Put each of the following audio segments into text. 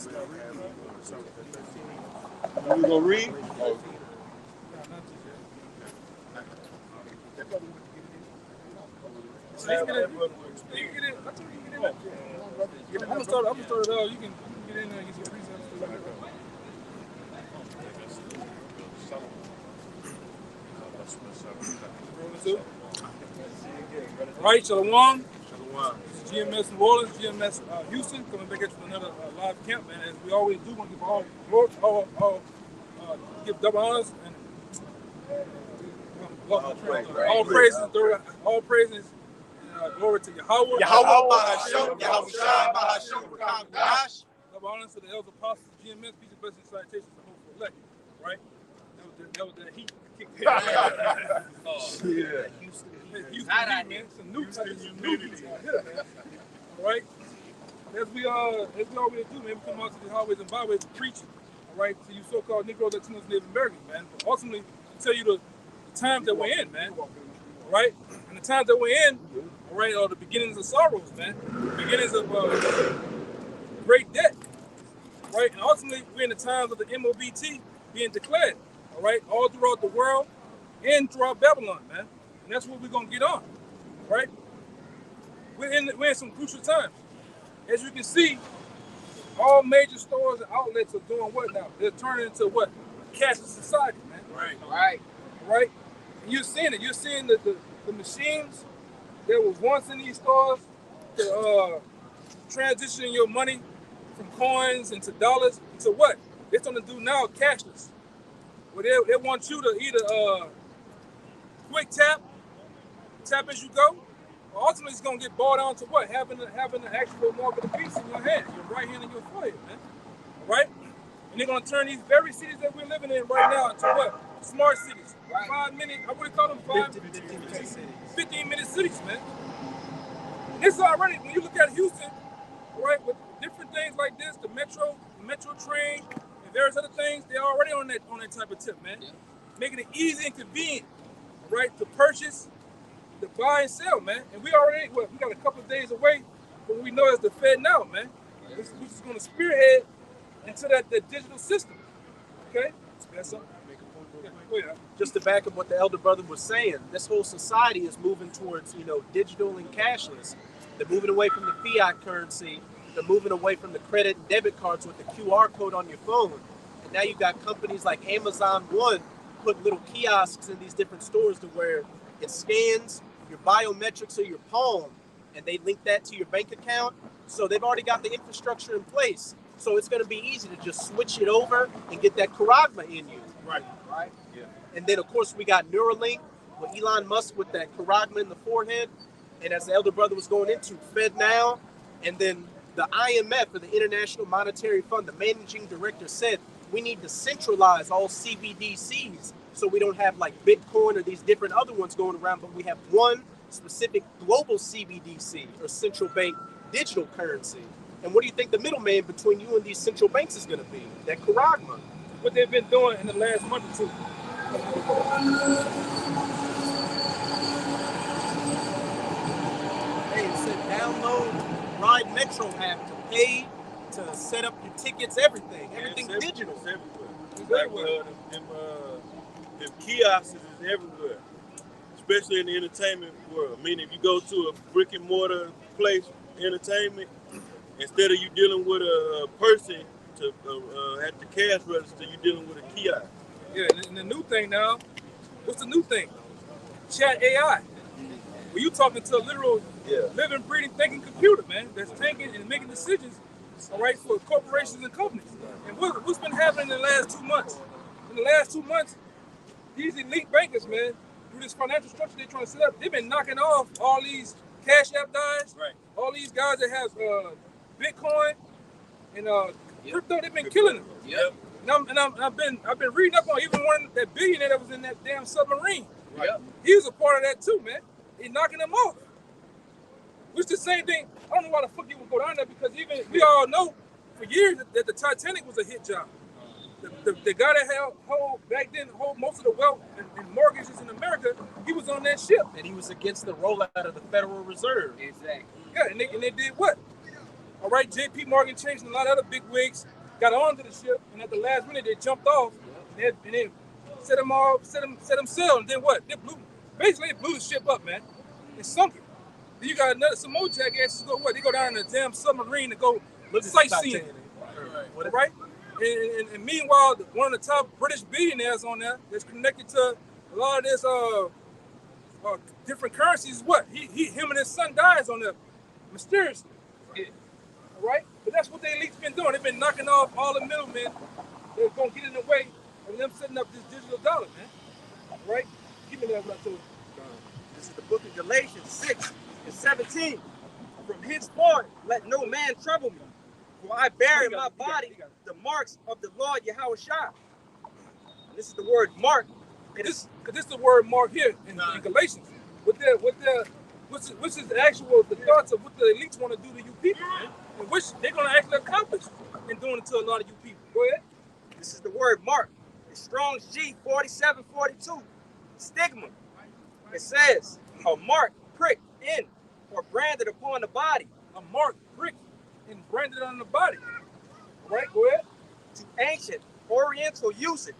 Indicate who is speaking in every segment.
Speaker 1: You gonna read? Oh.
Speaker 2: I'm gonna start it out. You can get in there and get your precepts. Right, Shalom. GMS New Orleans, GMS Houston, coming back at you for another live camp, man. As we always do, want to give give double honors and all praises, and glory to Yahweh. Double honors to the elders apostles of GMS, peace and blessings, salutations, and hope for elect. Right? That was that heat kick.
Speaker 1: Yeah.
Speaker 2: Houston, man. Some new type of humidity. All right. As we always do, man, we come out to the highways and byways to preach, all right, to you so-called Negroes, Latinos, Native Americans, man. But ultimately, to tell you the times that we're in, man. All right? And the times that we're in, all right, are the beginnings of sorrows, man. The beginnings of great debt. Right? And ultimately, we're in the times of the MOBT being declared, all right, all throughout the world and throughout Babylon, man. And that's what we're going to get on, right? We're in some crucial times. As you can see, all major stores and outlets are doing what now? They're turning into what? Cashless society, man. Right? And you're seeing it. You're seeing the machines that was once in these stores to transition your money from coins into dollars into what? They're going to do now cashless. Where they want you to either quick tap as you go, or ultimately it's going to get boiled down to what? Having the actual mark of the beast in your hand, your right hand and your forehead, man. All right? And they're going to turn these very cities that we're living in right now into what? Smart cities. Right. 5 minute, I would call them 15-minute cities, man. And this is already, when you look at Houston, all right, with different things like this, the metro train, and various other things, they're already on that type of tip, man. Yeah. Making it easy and convenient, right, to purchase, to buy and sell, man. And we already, we got a couple of days away from what we know as the Fed now, man. Which is going to spearhead into that digital system, okay? That's something.
Speaker 3: Just to back up what the elder brother was saying, this whole society is moving towards, digital and cashless. They're moving away from the fiat currency. They're moving away from the credit and debit cards with the QR code on your phone. And now you've got companies like Amazon One put little kiosks in these different stores to where it scans your biometrics of your palm and they link that to your bank account. So they've already got the infrastructure in place. So it's going to be easy to just switch it over and get that charagma in you.
Speaker 1: Right.
Speaker 3: Yeah. And then, of course, we got Neuralink with Elon Musk with that charagma in the forehead. And as the elder brother was going into, FedNow. And then the IMF, or the International Monetary Fund, the managing director said, we need to centralize all CBDCs so we don't have like Bitcoin or these different other ones going around, but we have one specific global CBDC or central bank digital currency. And what do you think the middleman between you and these central banks is going to be? That charagma.
Speaker 2: What they've been doing in the last month or two.
Speaker 3: Hey, it said download Ride Metro app to pay, to set up your tickets, everything. Everything's digital.
Speaker 1: It's everywhere. Them kiosks is everywhere, especially in the entertainment world. Meaning, if you go to a brick and mortar place, entertainment, instead of you dealing with a person to at the cash register, you're dealing with a kiosk.
Speaker 2: Yeah, and the new thing now, what's the new thing? Chat AI. Well, you talking to a literal living, breathing, thinking computer, man, that's thinking and making decisions, all right, for corporations and companies. And what's been happening in the last 2 months? In the last 2 months, these elite bankers, man, through this financial structure they're trying to set up, they've been knocking off all these Cash App guys, right? All these guys that have Bitcoin and crypto, they've been killing them.
Speaker 1: Yep.
Speaker 2: And I've been reading up on even one that billionaire that was in that damn submarine.
Speaker 1: Right.
Speaker 2: He was a part of that too, man. He's knocking them off. Which the same thing. I don't know why the fuck you would go down there, because even we all know for years that the Titanic was a hit job. The guy that held most of the wealth and mortgages in America, he was on that ship.
Speaker 3: And he was against the rollout of the Federal Reserve.
Speaker 4: Exactly.
Speaker 2: Yeah, and they did what? All right, J.P. Morgan Chase and a lot of other big wigs got onto the ship, and at the last minute they jumped off and then set them sail, and then what? They basically blew the ship up, man. They sunk it. Then you got some more jackasses go what? They go down in a damn submarine to go sightseeing, right? And meanwhile, one of the top British billionaires on there that's connected to a lot of this different currencies. What? Him and his son dies on there mysteriously. All right? But that's what the elite's been doing. They've been knocking off all the middlemen that's gonna get in the way of them setting up this digital dollar, man. All right? Give me that what I told you.
Speaker 4: This is the book of Galatians 6:17. From henceforth, let no man trouble me, for I bear in my body the marks of the Lord Yahushua. This is the word mark.
Speaker 2: This is the word mark here in Galatians. Which is the thoughts of what the elites want to do to you people, man, and which they're going to actually accomplish in doing it to a lot of you people. Go ahead.
Speaker 4: This is the word mark. It's Strong's G 4742. Stigma. It says a mark pricked in or branded upon the body.
Speaker 2: A mark pricked and branded on the body. All right, go ahead.
Speaker 4: To ancient Oriental usage,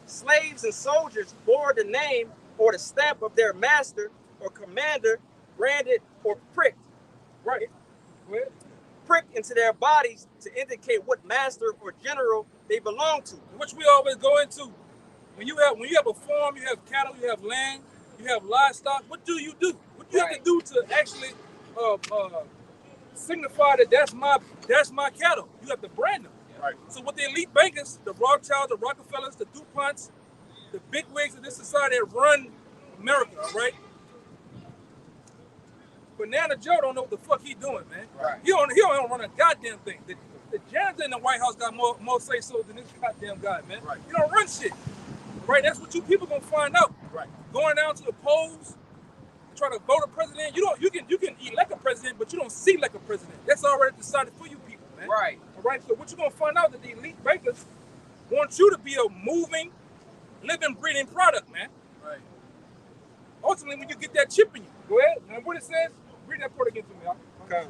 Speaker 4: slaves and soldiers bore the name or the stamp of their master or commander, branded or pricked.
Speaker 2: Right. Go ahead.
Speaker 4: Pricked into their bodies to indicate what master or general they belong to.
Speaker 2: Which we always go into. When you have a farm, you have cattle, you have land, you have livestock. What do you do? What do you have to do to actually signify that that's my cattle? You have to brand them.
Speaker 1: Right.
Speaker 2: So what the elite bankers, the Rothschilds, the Rockefellers, the DuPonts, the big wigs of this society that run America, right? Banana Joe don't know what the fuck he doing, man.
Speaker 1: Right.
Speaker 2: He don't run a goddamn thing. The janitor in the White House got more say so than this goddamn guy, man.
Speaker 1: Right.
Speaker 2: You don't run shit. Right? That's what you people gonna find out.
Speaker 1: Right.
Speaker 2: Going down to the polls, trying to vote a president. You can elect a president, but you don't see like a president. That's already decided for you people, man.
Speaker 4: Right.
Speaker 2: All right. So what you're gonna find out that the elite bankers want you to be a moving, living, breathing product, man.
Speaker 1: Right.
Speaker 2: Ultimately, when you get that chip in you, go ahead. Now what it says, read that part again for me.
Speaker 4: Okay.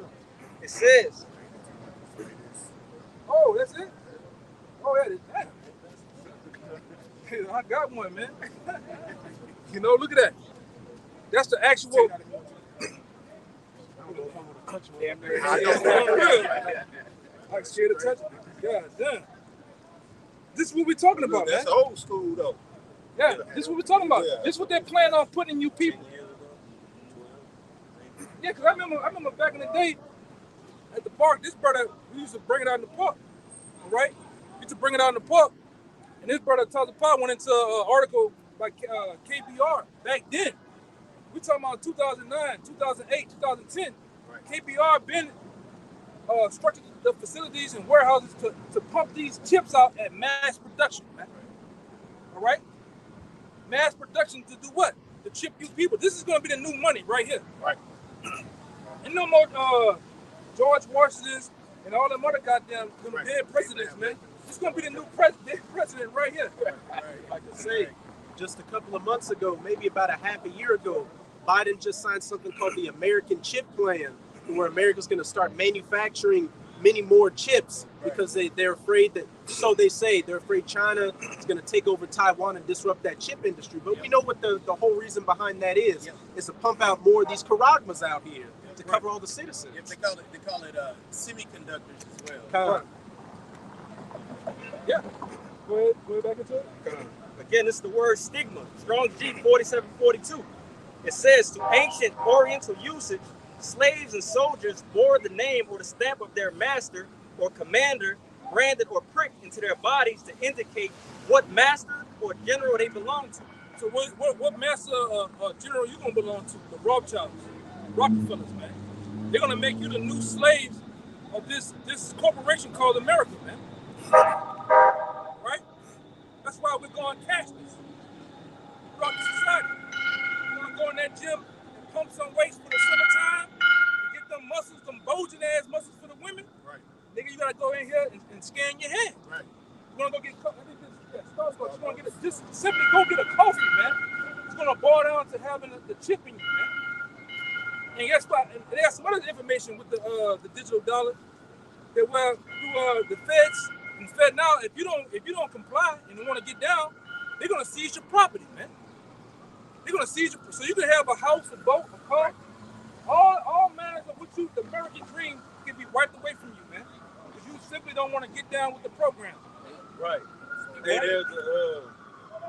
Speaker 4: It says,
Speaker 2: Oh, that's it? Oh, that is that. I got one, man. Look at that. That's the actual. I'm scared to touch it. God damn. This is what we're talking about,
Speaker 1: That's
Speaker 2: man.
Speaker 1: old school though.
Speaker 2: Yeah, this is what we're talking about.
Speaker 1: Yeah.
Speaker 2: This is what they're planning on putting in you people. Yeah, because I remember back in the day at the park, this brother, we used to bring it out in the park, all right? We used to bring it out in the park, and this brother, Tazapah, went into an article by KBR back then. We talking about 2009, 2008, 2010.
Speaker 1: Right.
Speaker 2: KBR been structured the facilities and warehouses to pump these chips out at mass production, man. All right? Mass production to do what? To chip you people. This is going to be the new money right here.
Speaker 1: Right.
Speaker 2: And no more George Washington's and all them other goddamn dead presidents, man. It's going to be the new president right here.
Speaker 3: Like I say, just a couple of months ago, maybe about a half a year ago, Biden just signed something called the American Chip Plan, where America's going to start manufacturing many more chips because they're afraid that, so they say, they're afraid China is going to take over Taiwan and disrupt that chip industry. But we know what the whole reason behind that is to pump out more of these charagmas out here to cover all the citizens.
Speaker 5: They call it semiconductors as well.
Speaker 2: Right. Yeah. Go ahead back into it.
Speaker 4: again, this is the word stigma. Strong's G 4742. It says, to ancient Oriental usage, slaves and soldiers bore the name or the stamp of their master or commander, branded or pricked into their bodies to indicate what master or general they belong to.
Speaker 2: So what master general you gonna belong to? The Rothschilds, Rockefellers, man. They're gonna make you the new slaves of this corporation called America, man. Right? That's why we're going cashless throughout the society. We're gonna go in that gym and pump some weights for the summertime and get them muscles, them bulging ass muscles for the women.
Speaker 1: Right.
Speaker 2: Nigga, you gotta go in here and scan your hand.
Speaker 1: Right.
Speaker 2: You wanna go get Starbucks, you wanna get just simply go get a coffee, man. It's gonna boil down to having the chip in you, man. And guess what? And they got some other information with the digital dollar. that well, the feds and Fed now, if you don't comply and you want to get down, they're gonna seize your property, man. They're gonna seize your, so you can have a house, a boat, a car, all manners of what you, the American dream, can be wiped away from you, man, because you simply don't want to get down with the program.
Speaker 1: Right. Hey,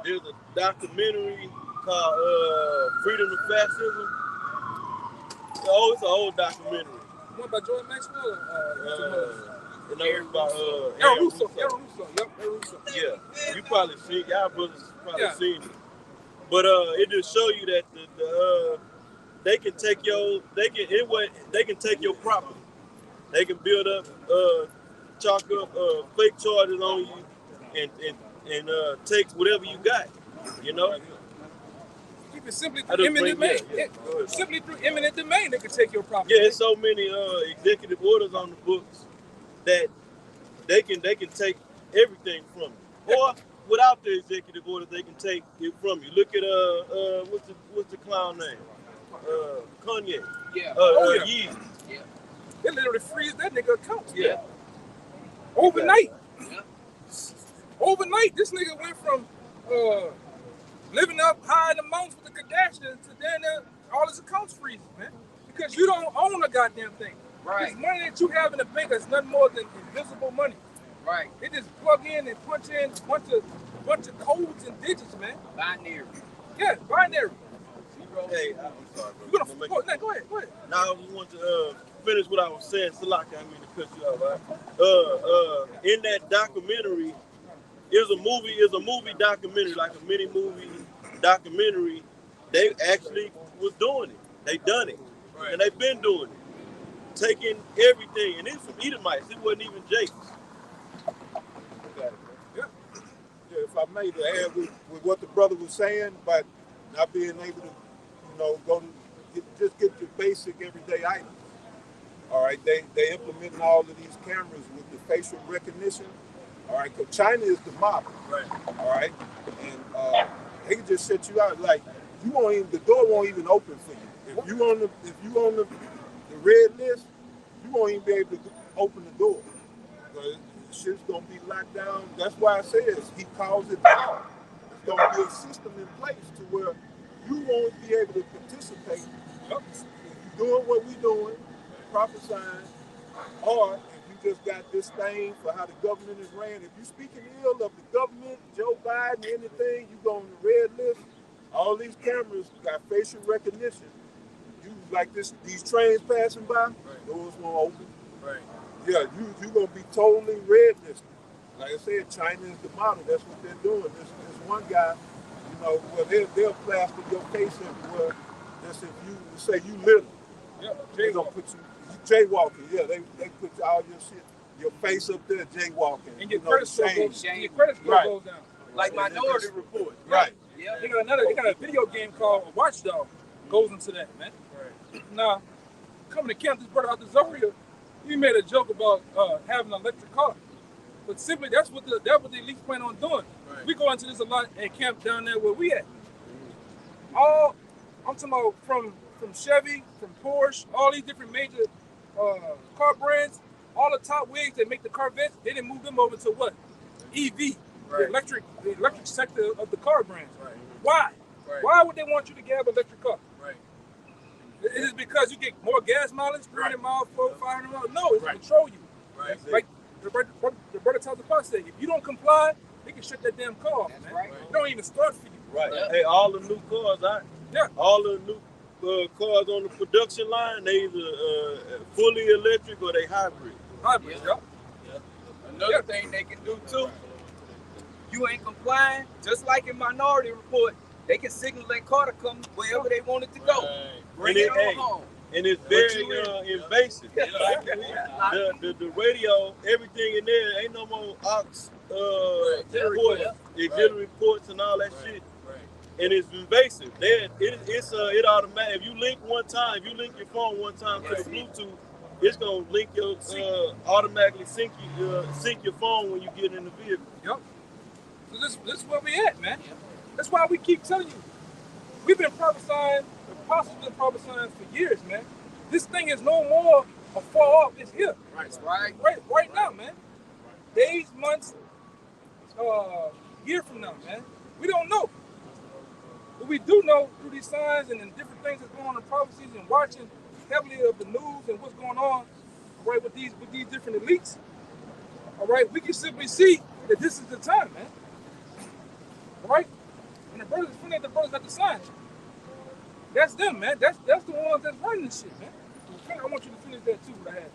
Speaker 1: there's a documentary called Freedom to Fascism. It's an old documentary.
Speaker 2: What about Jordan Maxwell?
Speaker 1: And that was about
Speaker 2: Aaron Russo. Aaron Russo. Yep, Aaron Russo.
Speaker 1: Yeah, you probably seen, y'all brothers probably
Speaker 2: Yeah.
Speaker 1: seen it. But it just show you that they can take your property. They can build up, chalk up fake charges on you, and take whatever you got. You know.
Speaker 2: Keep it simply through eminent domain. Simply through eminent domain, they can take your property.
Speaker 1: Yeah, there's so many executive orders on the books that they can take everything from you. Or without the executive order, they can take it from you. Look at what's the clown name? Kanye.
Speaker 3: Yeah.
Speaker 1: Yeezy.
Speaker 3: Yeah.
Speaker 2: They literally freeze that nigga accounts.
Speaker 1: Yeah.
Speaker 2: Overnight.
Speaker 3: Yeah.
Speaker 2: Overnight, this nigga went from living up high in the mountains with the Kardashians to then all his accounts freezing, man. Because you don't own a goddamn thing.
Speaker 3: Right.
Speaker 2: This money that you have in the bank is nothing more than invisible money.
Speaker 3: Right.
Speaker 2: They just plug in and punch in a bunch of codes and digits, man.
Speaker 3: Binary.
Speaker 2: Yeah, binary.
Speaker 1: Hey, I'm sorry, bro.
Speaker 2: You're gonna go ahead.
Speaker 1: Now I just want to finish what I was saying. Salaki, I mean to cut you off, right? In that documentary, is a movie documentary, like a mini movie documentary. They actually was doing it. They done it,
Speaker 5: Right.
Speaker 1: and they've been doing it, taking everything. And it's from Edomites. It wasn't even Jake's.
Speaker 6: Yeah, if I may to add with what the brother was saying, but not being able to, go to get the basic everyday items. All right, they implementing all of these cameras with the facial recognition. All right, because China is the model.
Speaker 5: Right.
Speaker 6: All right, and they can just set you out like the door won't even open for you. If you on the red list, you won't even be able to open the door. Shit's gonna be locked down. That's why it says he calls it out. There's gonna be a system in place to where you won't be able to participate. If you're doing what we're doing, prophesying, or if you just got this thing for how the government is ran. If you're speaking ill of the government, Joe Biden, anything, you go on the red list. All these cameras got facial recognition. You like these trains passing by, doors won't open.
Speaker 5: Right.
Speaker 6: Yeah, you're going to be totally red listed. Like I said, China is the model. That's what they're doing. This one guy, they'll plaster your face everywhere. That's if you say you little.
Speaker 2: Yeah,
Speaker 6: They're going to put you jaywalking. Yeah, they put all your shit, your face up there jaywalking.
Speaker 2: And your credit score
Speaker 6: shame.
Speaker 2: goes down.
Speaker 3: Like Minority Report.
Speaker 6: Right.
Speaker 3: Yeah.
Speaker 2: They got a video game called Watchdog goes into that, man. Right. Now, coming to camp, this brother out of Zaria, he made a joke about having an electric car. But simply that's what the elites plan on doing.
Speaker 5: Right.
Speaker 2: We go into this a lot at camp down there where we at. I'm talking about from Chevy, from Porsche, all these different major car brands, all the top wigs that make the Corvettes, they didn't move them over to what? EV,
Speaker 5: Right.
Speaker 2: the electric sector of the car brands.
Speaker 5: Right.
Speaker 2: Why?
Speaker 5: Right.
Speaker 2: Why would they want you to have an electric car?
Speaker 5: Right.
Speaker 2: Is it because you get more gas mileage, 300 miles, 400, 500 miles? No, it's
Speaker 5: Right.
Speaker 2: to control you.
Speaker 5: Right.
Speaker 2: Like the brother tells the boss said, if you don't comply, they can shut that damn car off,
Speaker 3: That's
Speaker 2: man.
Speaker 3: right.
Speaker 2: It don't even start for you.
Speaker 1: Right.
Speaker 3: Yeah.
Speaker 1: Hey, all the new cars,
Speaker 2: Yeah.
Speaker 1: all the new cars on the production line, they either fully electric or they hybrid.
Speaker 2: Hybrid,
Speaker 3: Yeah.
Speaker 2: yeah.
Speaker 4: Another thing they can do too, you ain't complying, just like in Minority Report, they can signal that car to come wherever they want it to go.
Speaker 5: Right.
Speaker 4: Bring
Speaker 1: And
Speaker 4: it on
Speaker 1: hey,
Speaker 4: home.
Speaker 1: And it's very invasive. The radio, everything in there, ain't no more aux ports, auxiliary ports and all that shit.
Speaker 5: Right.
Speaker 1: And it's invasive. It automatic. If you link one time, if you link your phone one time to the Bluetooth, it's gonna link your automatically sync your phone when you get in the vehicle.
Speaker 2: Yep. So this is where we at, man. That's why we keep telling you. We've been prophesying, the apostles been prophesying for years, man. This thing is no more far off. It's here.
Speaker 5: Right.
Speaker 2: Right now, man. Days, months, year from now, man. We don't know. But we do know through these signs and different things that's going on in prophecies and watching heavily of the news and what's going on, right, with these different elites. All right, we can simply see that this is the time, man. All right? And the brothers got the sign. That's them, man. That's the ones that's running this shit, man. I want you to finish that too, what I had.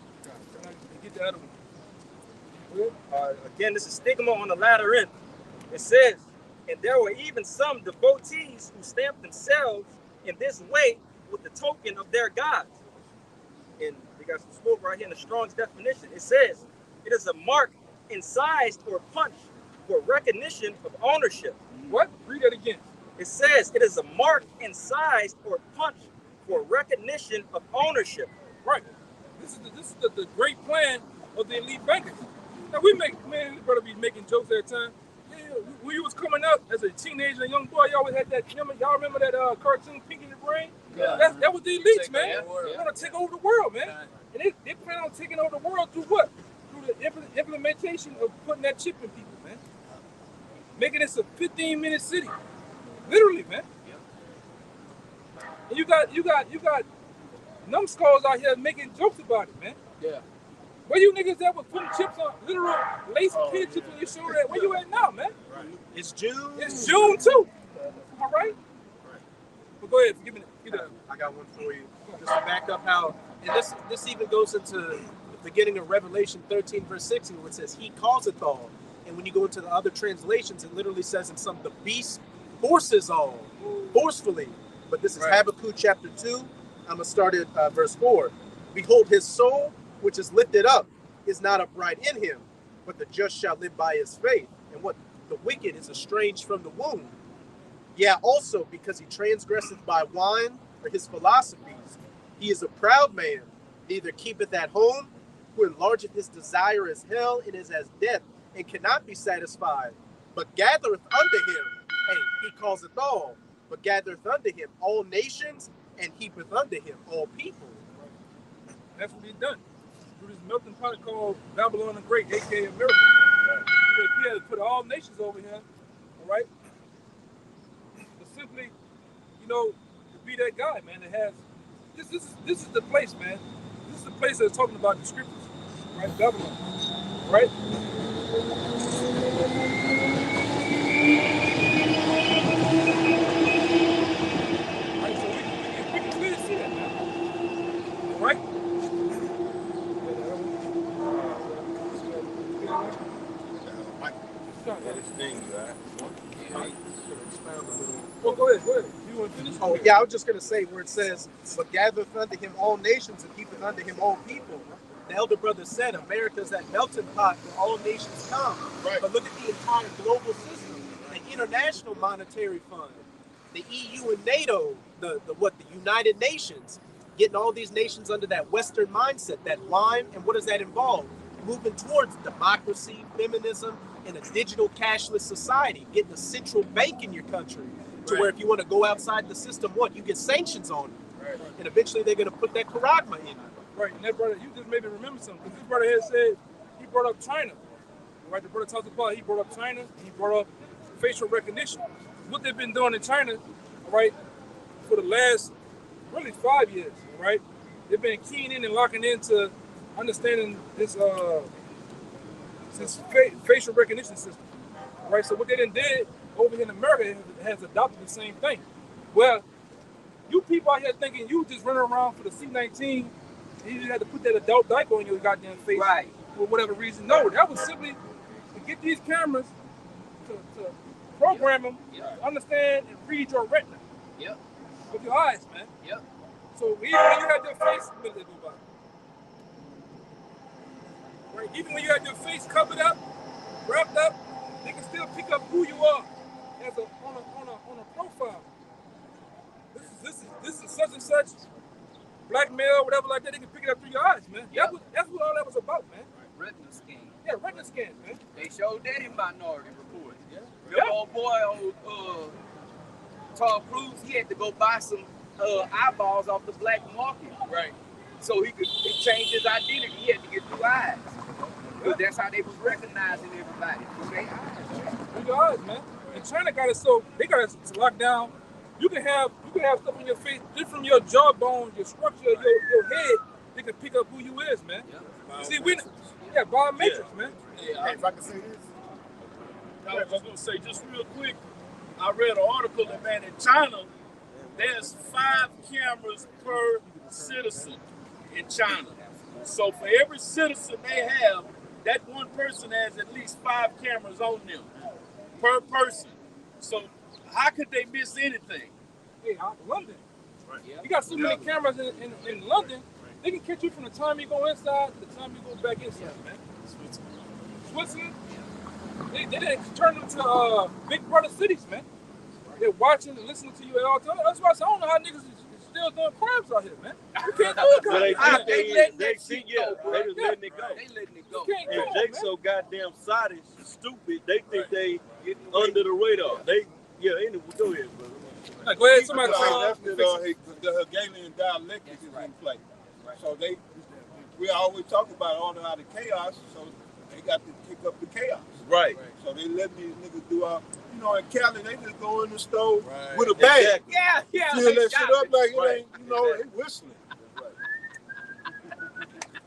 Speaker 2: And get the other one.
Speaker 4: Again, this is stigma on the latter end. It says, and there were even some devotees who stamped themselves in this way with the token of their gods. And we got some smoke right here in the Strong's definition. It says, it is a mark incised or punched for recognition of ownership.
Speaker 2: What? Read that again.
Speaker 4: It says it is a mark incised or punched for recognition of ownership.
Speaker 2: Right. This is the great plan of the elite bankers. Now we this brother be making jokes every time. Yeah, when you was coming up as a teenager, a young boy, you always had that. Y'all remember that cartoon Pinky the Brain?
Speaker 5: Yeah.
Speaker 2: That was the elites, man.
Speaker 5: They
Speaker 2: want to take over the world, man. And they plan on taking over the world through what? Through the implementation of putting that chip in people, man. Making this a 15-minute city. Literally, man. And you got numbskulls out here making jokes about it, man.
Speaker 5: Yeah.
Speaker 2: Where you niggas that was putting chips on, literal lace kid chips on your shoulder at? Where you at now, man?
Speaker 3: It's June.
Speaker 2: It's June too. All right? But go ahead, give me that.
Speaker 3: I got one for you. Just to back up how, and this even goes into the beginning of Revelation 13, verse 16, where it says, he causeth all. And when you go into the other translations, it literally says in some, the beast forces all, forcefully. But this is Habakkuk chapter 2. I'm going to start at verse 4. Behold, his soul, which is lifted up, is not upright in him, but the just shall live by his faith. And what the wicked is estranged from the womb. Yeah, also because he transgresseth by wine or his philosophies. He is a proud man, neither keepeth at home, who enlargeth his desire as hell, and is as death, and cannot be satisfied, but gathereth unto him. Hey, he causeth all, but gathereth unto him all nations, and heapeth unto him all people.
Speaker 2: That's what he's done. Through this melting pot called Babylon the Great, aka America. He had to put all nations over here, all right? But simply, to be that guy, man, that has this is the place, man. This is the place that's talking about the scriptures, right? Babylon, right? Right, so we can clearly see that now, right? Well, go ahead. You want to finish?
Speaker 3: Oh, yeah, I was just going to say where it says, but gathereth unto him all nations, and keepeth unto him all people. The elder brother said, America is that melting pot where all nations come.
Speaker 6: Right.
Speaker 3: But look at the entire global system, the International Monetary Fund, the EU and NATO, the United Nations, getting all these nations under that Western mindset, that line, and what does that involve? Moving towards democracy, feminism, and a digital cashless society, getting a central bank in your country to where if you want to go outside the system, you get sanctions on it.
Speaker 2: Right.
Speaker 3: And eventually they're going to put that charagma in it.
Speaker 2: Right, and that brother, you just made me remember something. Because this brother had said, he brought up China. Right, the brother talked about, he brought up China, he brought up facial recognition. What they've been doing in China, right, for the last, really 5 years, right? They've been keying in and locking into understanding this facial recognition system, right? So what they did over here in America has adopted the same thing. Well, you people out here thinking you just running around for the C-19, and you just had to put that adult diaper on your goddamn face for whatever reason. No, that was simply to get these cameras to program them, understand and read your retina with your eyes, man. So even when you had your face, what did they do about it? Right? Even when you had your face covered up, wrapped up, they can still pick up who you are as on a profile. This is such and such, black male, whatever like that. They can pick it up through your eyes, man. That's what all that was about, man.
Speaker 5: Retina scan.
Speaker 2: Yeah, retina scans, man.
Speaker 5: They showed that in Minority Report. Your old boy, Tom Cruise, he had to go buy some eyeballs off the black market.
Speaker 2: Right.
Speaker 5: so he could change his identity. He had to get new eyes. Because that's how they was recognizing everybody, through their eyes.
Speaker 2: Through your eyes, man. And China got it so they got it locked down. You can have stuff on your face just from your jawbone, your structure, your head. They can pick up who you is, man. See, biometrics, man.
Speaker 6: Hey, if I can say this,
Speaker 7: I was just gonna say, just real quick, I read an article that, man, in China, there's 5 cameras per citizen in China. So for every citizen they have, that one person has at least 5 cameras on them per person. So how could they miss anything?
Speaker 2: Hey, London. Right. You got so many cameras in London, they can catch you from the time you go inside to the time you go back inside, man. Switzerland, they didn't turn them to big brother cities, man. They're watching and listening to you at all times. That's why I say, I don't know how niggas is still doing crimes out here, man. You can't do it.
Speaker 1: Well, they
Speaker 5: letting
Speaker 1: they
Speaker 5: that shit
Speaker 1: yeah,
Speaker 5: go,
Speaker 1: they just
Speaker 5: bro.
Speaker 1: letting it go.
Speaker 5: They letting it go.
Speaker 2: You can't
Speaker 1: And
Speaker 2: do
Speaker 1: Jake
Speaker 2: it, man.
Speaker 1: so goddamn Saudi stupid, they think they under the radar. They anyway, go ahead, brother.
Speaker 2: Like, go ahead, somebody
Speaker 6: that's the Hegelian dialectic is in play. So we always talk about order out of chaos, so they got to kick up the chaos.
Speaker 1: Right.
Speaker 6: So they let these niggas do all, in Cali, they just go in the store with a bag.
Speaker 1: Exactly.
Speaker 5: Yeah.
Speaker 6: Fill
Speaker 5: they
Speaker 6: that shit
Speaker 5: shopping.
Speaker 6: up like it
Speaker 1: Right.
Speaker 6: ain't, they whistling.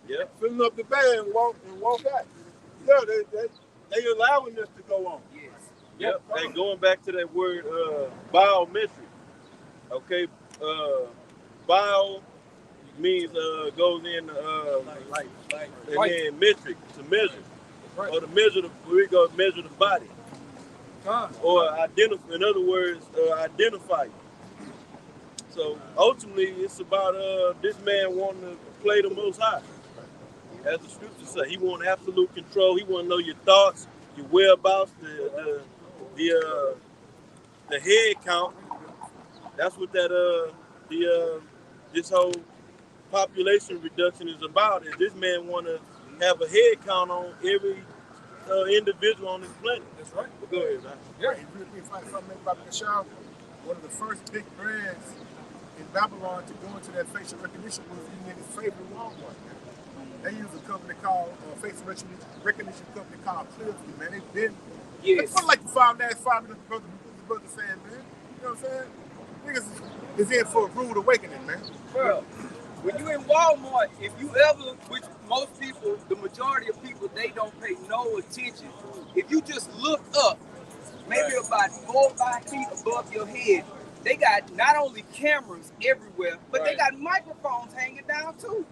Speaker 1: Yeah.
Speaker 6: Filling up the bag and walk out. Yeah, they allowing this to go on.
Speaker 5: Yes.
Speaker 1: Yep. Hey, going back to that word biometric. Okay. Bio means goes in and then metric to measure.
Speaker 2: Right.
Speaker 1: Or to measure we go measure the body. Or identify, in other words, identify you. So ultimately it's about this man wanting to play the most high. As the scriptures say, he want absolute control. He want to know your thoughts, your whereabouts, the head count. That's what that this whole population reduction is about. Is this man want to have a head count on every individual on this planet?
Speaker 2: That's right.
Speaker 1: But go ahead, man.
Speaker 2: Yeah.
Speaker 6: If I something about Michelle, one of the first big brands in Babylon to go into that facial recognition was these niggas' favorite Walmart. They use a company called facial recognition company called Clearview, man. They've been
Speaker 5: Yes.
Speaker 6: it's like the 5 minutes brother saying, man. You know what I'm saying? Niggas is in for a rude awakening, man.
Speaker 5: Bro, when you in Walmart, if you ever, which most people, the majority of people, they don't pay no attention. If you just look up, maybe about 4 or 5 feet above your head, they got not only cameras everywhere, but they got microphones hanging down too.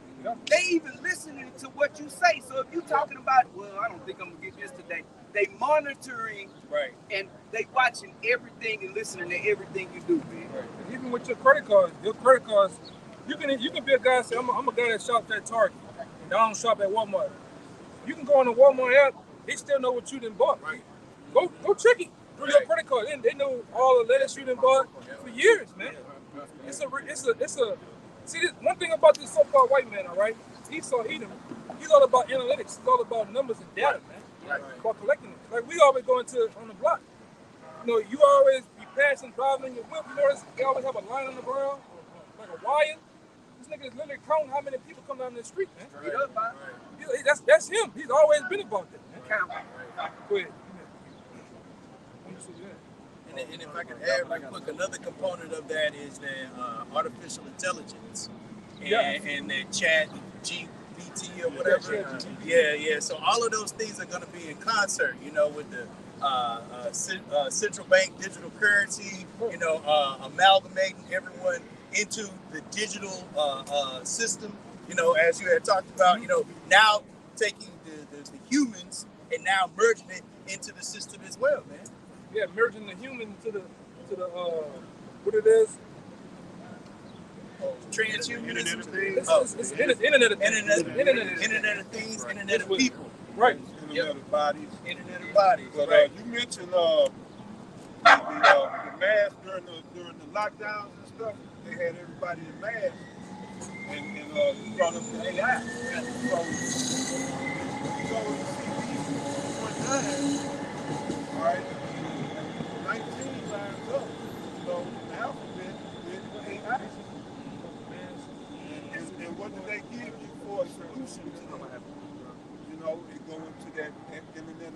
Speaker 5: They even listening to what you say. So if you talking about, well, I don't think I'm gonna get this today. They monitoring, and they watching everything and listening to everything you do, man.
Speaker 2: Right. Even with your credit cards, you can be a guy and say, I'm a guy that shops at Target, and I don't shop at Walmart. You can go on the Walmart app, they still know what you done bought. Right. Go check it through your credit card. They know all the latest you done bought for years, man. It's a see this one thing about this so-called white man, all right? He's all about analytics. He's all about numbers and data, man. Right. About collecting it. Like we always go into on the block. You always be passing, driving in your whip. You notice they always have a line on the ground, like a wire. This nigga is literally counting how many people come down the street, man. That's him. He's always been about that, man. Go ahead.
Speaker 8: And if I can add real quick, another component of that is the artificial intelligence and the chat GPT or whatever. Yeah. So all of those things are going to be in concert, with the central bank digital currency, amalgamating everyone into the digital system, as you had talked about, now taking the humans and now merging it into the system as well, man.
Speaker 2: Yeah, merging the human to the what it is.
Speaker 8: Transhumanism.
Speaker 2: It's Internet of Things.
Speaker 8: Internet of Things, Internet of People.
Speaker 2: Right.
Speaker 6: Internet of bodies.
Speaker 8: Internet of Bodies.
Speaker 6: But
Speaker 8: Right.
Speaker 6: you mentioned the mask during the lockdowns and stuff. They had everybody in masks, and you brought up the AI. So you go and see one time, all right, 19 lines up. The alphabet with AI. And what did they give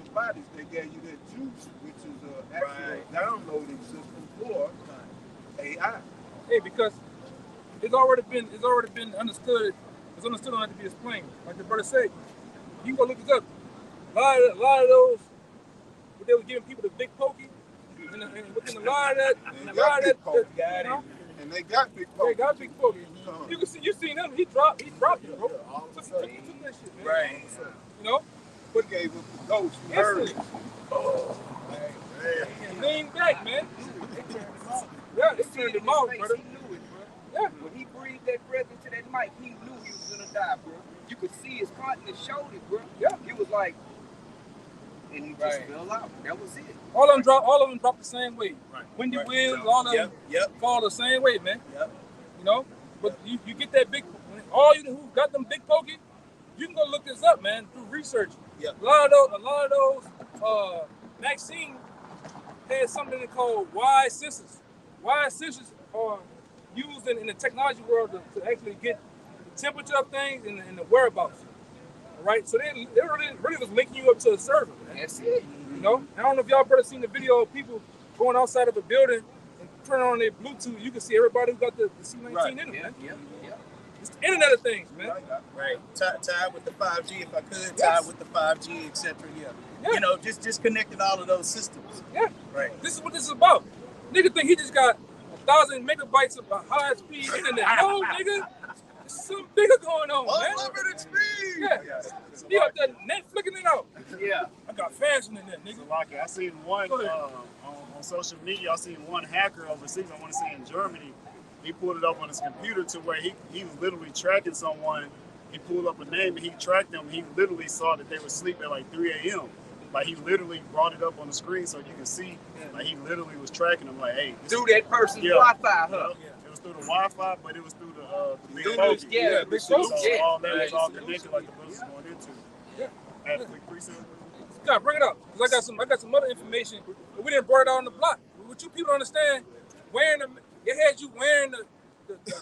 Speaker 6: antibodies. They gave you that juice, which is an actual downloading system for AI.
Speaker 2: Hey, because it's already been understood. It's understood on it to be explained. Like the brother said, you can go look this up. A lot of those, what they were giving people the big pokey, and within a lot of that,
Speaker 6: And they got big pokey.
Speaker 2: They got big pokey. You can see, you seen him. He dropped it, bro. Took that shit, man.
Speaker 8: Right.
Speaker 2: You know,
Speaker 6: But gave up the ghost. You heard it.
Speaker 2: and lean back, man. Yeah, they turned him off, brother.
Speaker 5: He knew it, bro.
Speaker 2: Yeah.
Speaker 5: When he breathed that breath into that mic, he knew he was gonna die, bro. You could see his countenance showed it, bro.
Speaker 2: Yeah.
Speaker 5: He was like, and he just fell out. That was it.
Speaker 2: All of them dropped the same way.
Speaker 8: Right.
Speaker 2: Wendy
Speaker 8: Right.
Speaker 2: Williams, all of them
Speaker 8: Yep.
Speaker 2: fall the same way, man.
Speaker 8: Yep.
Speaker 2: You know, but you get that big. All you who got them big pokey, you can go look this up, man, through research.
Speaker 8: Yep.
Speaker 2: A lot of those vaccines had something called wide sensors. Wide sensors are used in the technology world to actually get the temperature of things and the whereabouts. All right, so they really was linking you up to a server, man.
Speaker 5: That's it.
Speaker 2: You know, I don't know if y'all better seen the video of people going outside of a building and turning on their Bluetooth. You can see everybody who got the C19 in them, man.
Speaker 5: Yeah.
Speaker 2: It's the Internet of Things, man.
Speaker 8: Right. Tied with the 5G, if I could, tied with the 5G, etc. Yeah. You know, just connecting all of those systems.
Speaker 2: Yeah.
Speaker 8: Right.
Speaker 2: This is what this is about. Nigga think he just got 1,000 megabytes of high speed internet. No, nigga. There's something bigger going on, man.
Speaker 8: Unlimited speed.
Speaker 2: Yeah. He out there net flicking it out.
Speaker 5: Yeah.
Speaker 2: I got fans in that, nigga.
Speaker 9: Lucky. I seen one
Speaker 2: Go ahead.
Speaker 9: on social media. I seen one hacker overseas. I want to say in Germany. He pulled it up on his computer to where he was literally tracking someone. He pulled up a name and he tracked them. He literally saw that they were asleep at like 3 a.m. Like he literally brought it up on the screen so you can see. Like he literally was tracking them. Like, hey,
Speaker 5: Through that person's Wi-Fi, huh?
Speaker 9: It was through the Wi-Fi, but it was through the big
Speaker 5: Through
Speaker 9: phone.
Speaker 5: the- yeah, big
Speaker 9: So
Speaker 5: phone. Yeah.
Speaker 9: all that was all connected, like the bus was going into.
Speaker 2: Yeah.
Speaker 9: Had a quick preset.
Speaker 2: God, bring it up. Cause I got some other information. But we didn't bring it out on the block. What you people understand, they had you wearing the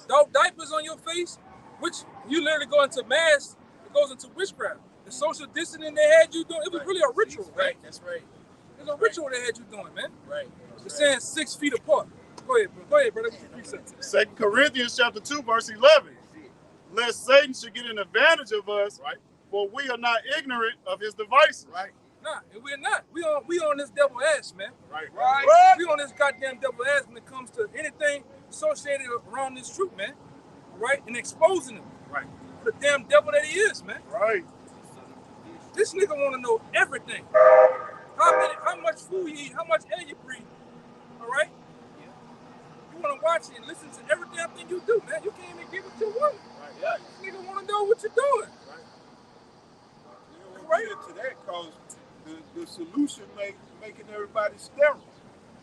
Speaker 2: adult diapers on your face, which you literally go into mass, it goes into witchcraft. The social distancing they had you doing, it was really a ritual, right?
Speaker 8: That's right.
Speaker 2: It was a ritual they had you doing, man.
Speaker 8: Right.
Speaker 2: They're saying 6 feet apart. Go ahead, brother. What's your precepts?
Speaker 9: 2 Corinthians chapter 2, verse 11. Lest Satan should get an advantage of us,
Speaker 8: Right.
Speaker 9: for we are not ignorant of his devices.
Speaker 8: Right.
Speaker 2: Nah, and we're not. We on this devil ass, man.
Speaker 9: Right.
Speaker 2: We on this goddamn devil ass when it comes to anything associated around this truth, man. Right? And exposing him.
Speaker 9: Right.
Speaker 2: For the damn devil that he is, man.
Speaker 9: Right.
Speaker 2: This nigga want to know everything. How much food you eat, how much air you breathe. All right? You want to watch it and listen to every damn thing you do, man. You can't even get what you want.
Speaker 9: Right. Yeah.
Speaker 2: This nigga want to know what you're doing.
Speaker 6: Right into that cause the solution making everybody sterile.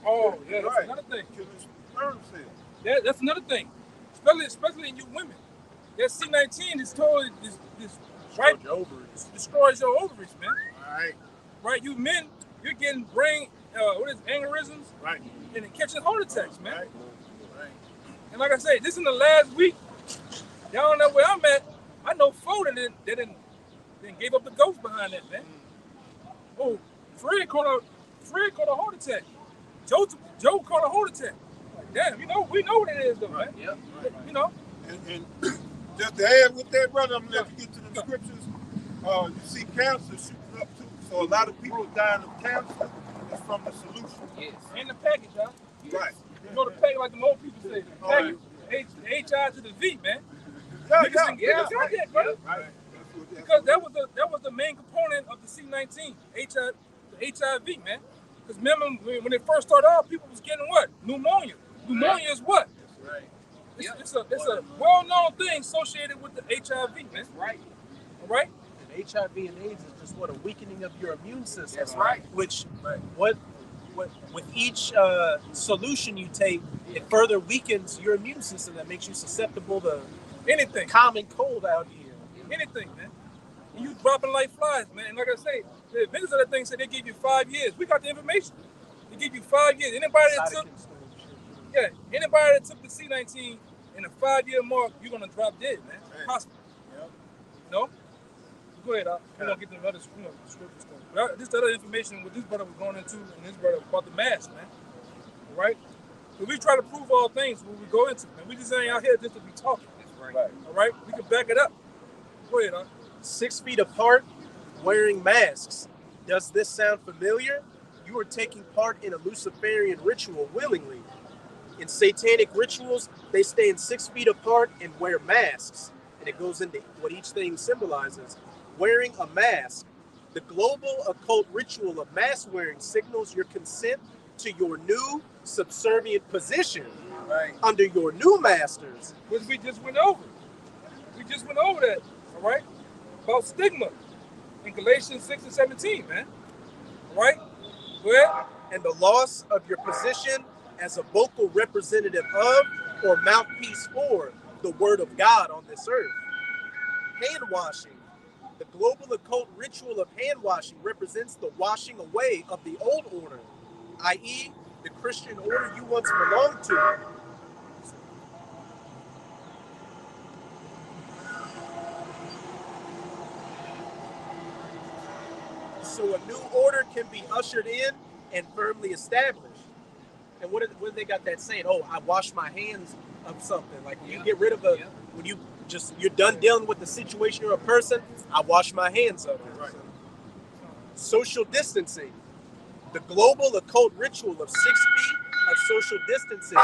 Speaker 2: Oh, yeah, that's
Speaker 6: Right.
Speaker 2: another thing.
Speaker 6: Killing sperm cells.
Speaker 2: That's another thing. Especially in you women. That C19 is totally right, destroys your ovaries, man.
Speaker 9: Right.
Speaker 2: Right? You men, you're getting brain, aneurysms,
Speaker 9: Right.
Speaker 2: and catching heart attacks, man.
Speaker 9: Right.
Speaker 2: And like I say, this in the last week, y'all know where I'm at. I know 4 that didn't gave up the ghost behind that, man. Oh, Fred caught a heart attack. Joe caught a heart attack. Like, damn, we know what it is though, man.
Speaker 5: Yep.
Speaker 2: You know.
Speaker 6: And just to add with that, brother, I'm gonna let you get to the scriptures. You see cancer shooting up too. So a lot of people dying of cancer is from the solution.
Speaker 5: Yes.
Speaker 2: In the package, y'all.
Speaker 6: Right.
Speaker 2: You know the package, like the old people say. The package, H-I to the V, man.
Speaker 6: Yeah,
Speaker 2: Niggas got that, brother.
Speaker 6: Right.
Speaker 2: Because that was the main component of the C19, the HIV, man. Because remember when it first started out, people was getting what? Pneumonia. Pneumonia is what?
Speaker 8: Right.
Speaker 2: It's a well-known thing associated with the HIV, man.
Speaker 5: Right.
Speaker 2: All right?
Speaker 3: And HIV and AIDS is just what a weakening of your immune system.
Speaker 5: That's right.
Speaker 3: Which what with each solution you take, it further weakens your immune system. That makes you susceptible to
Speaker 2: Anything.
Speaker 3: common cold out here.
Speaker 2: Anything, man. And you dropping like flies, man. And like I say, the inventors of that thing said they give you 5 years. We got the information. They give you 5 years. Anybody that took the C19 in the 5-year mark, you're gonna drop dead, man. Possible.
Speaker 9: Yep.
Speaker 2: No? Go ahead, we're gonna get to the other scripture stuff. This other information what this brother was going into and this brother about the mask, man. All right? So we try to prove all things when we go into, man. We just ain't out here just to be talking.
Speaker 5: Right.
Speaker 2: All right? We can back it up. Go ahead, huh?
Speaker 3: 6 feet apart, wearing masks. Does this sound familiar? You are taking part in a Luciferian ritual willingly. In satanic rituals, they stand 6 feet apart and wear masks. And it goes into what each thing symbolizes. Wearing a mask. The global occult ritual of mask wearing signals your consent to your new subservient position under your new masters.
Speaker 2: Which we just went over. We just went over that, all right? About stigma in Galatians 6 and 17, man. All right? Well,
Speaker 3: and the loss of your position as a vocal representative of or mouthpiece for the word of God on this earth. Hand washing. The global occult ritual of hand washing represents the washing away of the old order, i.e., the Christian order you once belonged to. So a new order can be ushered in and firmly established. And what they got that saying? Oh, I wash my hands of something. Like when you get rid of when you're done dealing with the situation or a person, I wash my hands of it. Right. Social distancing. The global occult ritual of 6 feet of social distancing.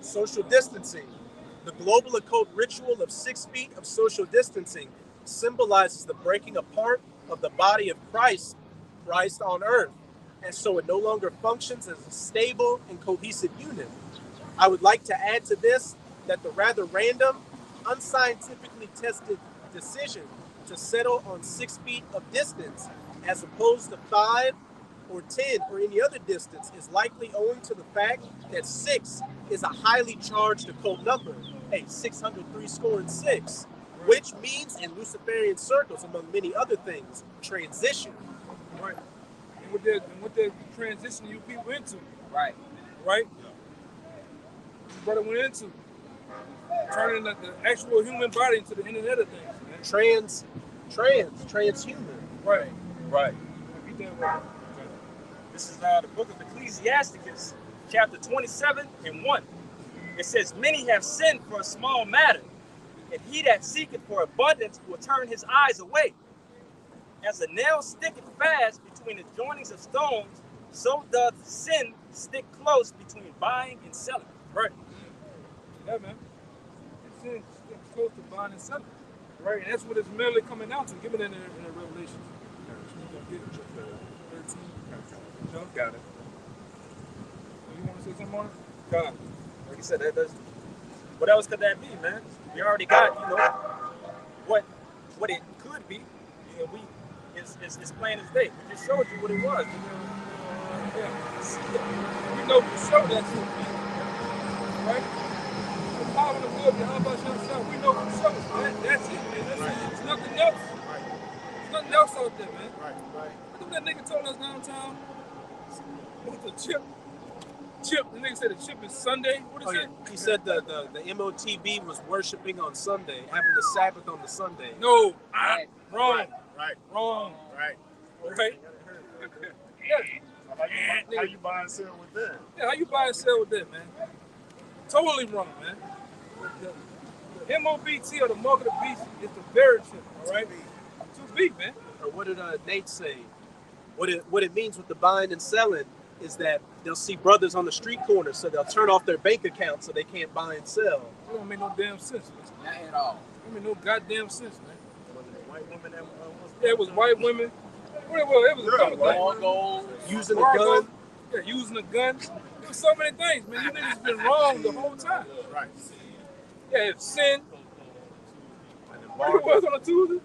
Speaker 3: Social distancing. The global occult ritual of 6 feet of social distancing symbolizes the breaking apart of the body of Christ on earth. And so it no longer functions as a stable and cohesive unit. I would like to add to this that the rather random, unscientifically tested decision to settle on 6 feet of distance as opposed to 5 or 10 or any other distance is likely owing to the fact that 6 is a highly charged occult number. Hey, 636, which means in Luciferian circles, among many other things, transition.
Speaker 2: Right. And what they're transitioning you people into.
Speaker 5: Right.
Speaker 2: Right? This brother went into turning the actual human body into the internet of things. Man.
Speaker 3: Transhuman.
Speaker 2: Right.
Speaker 4: Right. This is the book of Ecclesiasticus, chapter 27 and 1. It says, many have sinned for a small matter, and he that seeketh for abundance will turn his eyes away. As a nail sticketh fast between the joinings of stones, so doth sin stick close between buying and selling.
Speaker 2: Right. Yeah, man. Sin sticks close to buying and selling. Right. And that's what it's merely coming down to. Give it in the Revelation. 13. No? Got it. You want to say something on it?
Speaker 4: God. Like you said, what else could that be, man? We already got, what it could be. It's plain as day. We just showed you what it was.
Speaker 2: We know for sure that's what it is. Right? The power of the will, the how about yourself? We know for sure. That's it, man. There's nothing else. There's nothing else out there, man.
Speaker 6: Right.
Speaker 2: What that nigga told us downtown? What's the chip? The nigga said the chip is Sunday. What is it?
Speaker 3: He said the MOTB was worshiping on Sunday, having the Sabbath on the Sunday.
Speaker 2: No,
Speaker 6: Wrong.
Speaker 2: wrong.
Speaker 6: Right.
Speaker 2: Okay.
Speaker 9: How you buy and sell with that?
Speaker 2: Yeah, how you buy and sell with that, man? Totally wrong, man. The MOBT or the mark of the beast is the very chip, all right? Too big, man.
Speaker 3: Or what did Nate say? What it means with the buying and selling is that they'll see brothers on the street corner, so they'll turn off their bank account so they can't buy and sell.
Speaker 2: It don't make no damn sense, man.
Speaker 5: Not at all.
Speaker 2: It don't make no goddamn sense, man.
Speaker 4: Was it white women that
Speaker 2: Yeah, it was white women. Well, it was a couple things.
Speaker 3: Using a gun.
Speaker 2: Yeah, using a gun. There was so many things, man. You niggas been wrong the whole time.
Speaker 6: Right.
Speaker 2: Yeah, it's sin. What it was on a Tuesday?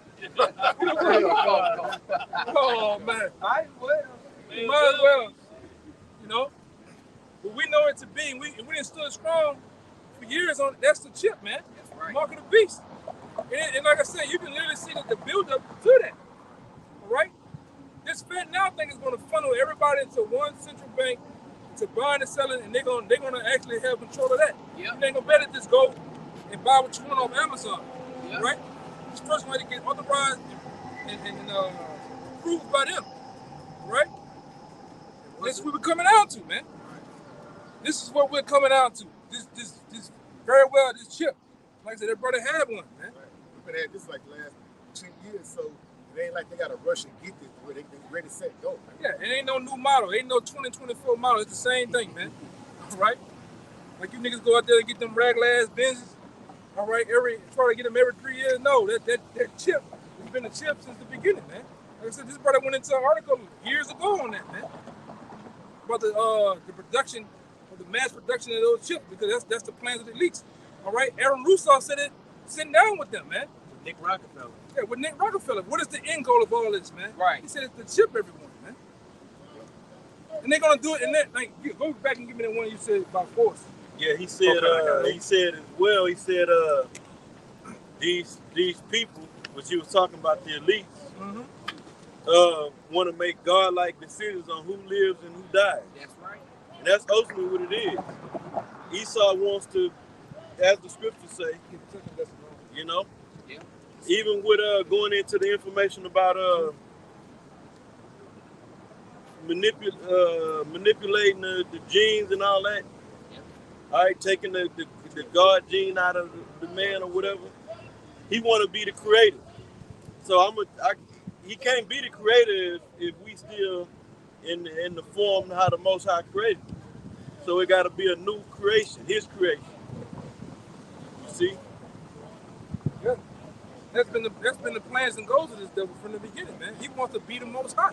Speaker 2: Oh, man.
Speaker 5: Might as well.
Speaker 2: You might as well. But we know it to be. We didn't stood strong for years on. That's the chip, man. That's right. Mark of the beast. And like I said, you can literally see the build up to that. All right. This FedNow thing is going to funnel everybody into one central bank to buying and selling, and they're gonna actually have control of that. Yep. You ain't gonna better just go and buy what you want off Amazon, yep. Right? This person had to get authorized and approved by them, right? This is what we're coming out to, man. This is what we're coming out to. This very well, this chip. Like I said, their brother had one, man.
Speaker 6: We've been at this like the last 10 years, so it ain't like they got to rush and get this where they ready, set, go. Man.
Speaker 2: Yeah, it ain't no new model. It ain't no 2024 model. It's the same thing, man. All right? Like you niggas go out there and get them ragla ass Benzes. All right, try to get them every 3 years. No, that chip has been a chip since the beginning, man. Like I said, this brother went into an article years ago on that, man. About the production, or the mass production of those chips, because that's the plans of the elites. All right, Aaron Russo said it, sitting down with them, man.
Speaker 3: Nick Rockefeller.
Speaker 2: Yeah, with Nick Rockefeller. What is the end goal of all this, man? Right. He said it's to chip everyone, man. And they're gonna do it. And that, like, go back and give me that one you said about force.
Speaker 1: Yeah, he said. He said as well. He said these people, which he was talking about, the elites, want to make God-like decisions on who lives and who dies. That's right. And that's ultimately what it is. Esau wants to, as the scriptures say, you know. Yeah. Even with going into the information about manipulating the genes and all that, all right, taking the God gene out of the man or whatever, he want to be the creator. So he can't be the creator if we still in the form how the Most High created. So it got to be a new creation, his creation. You see?
Speaker 2: Yeah. That's been the plans and goals of this devil from the beginning, man. He wants to be the Most High,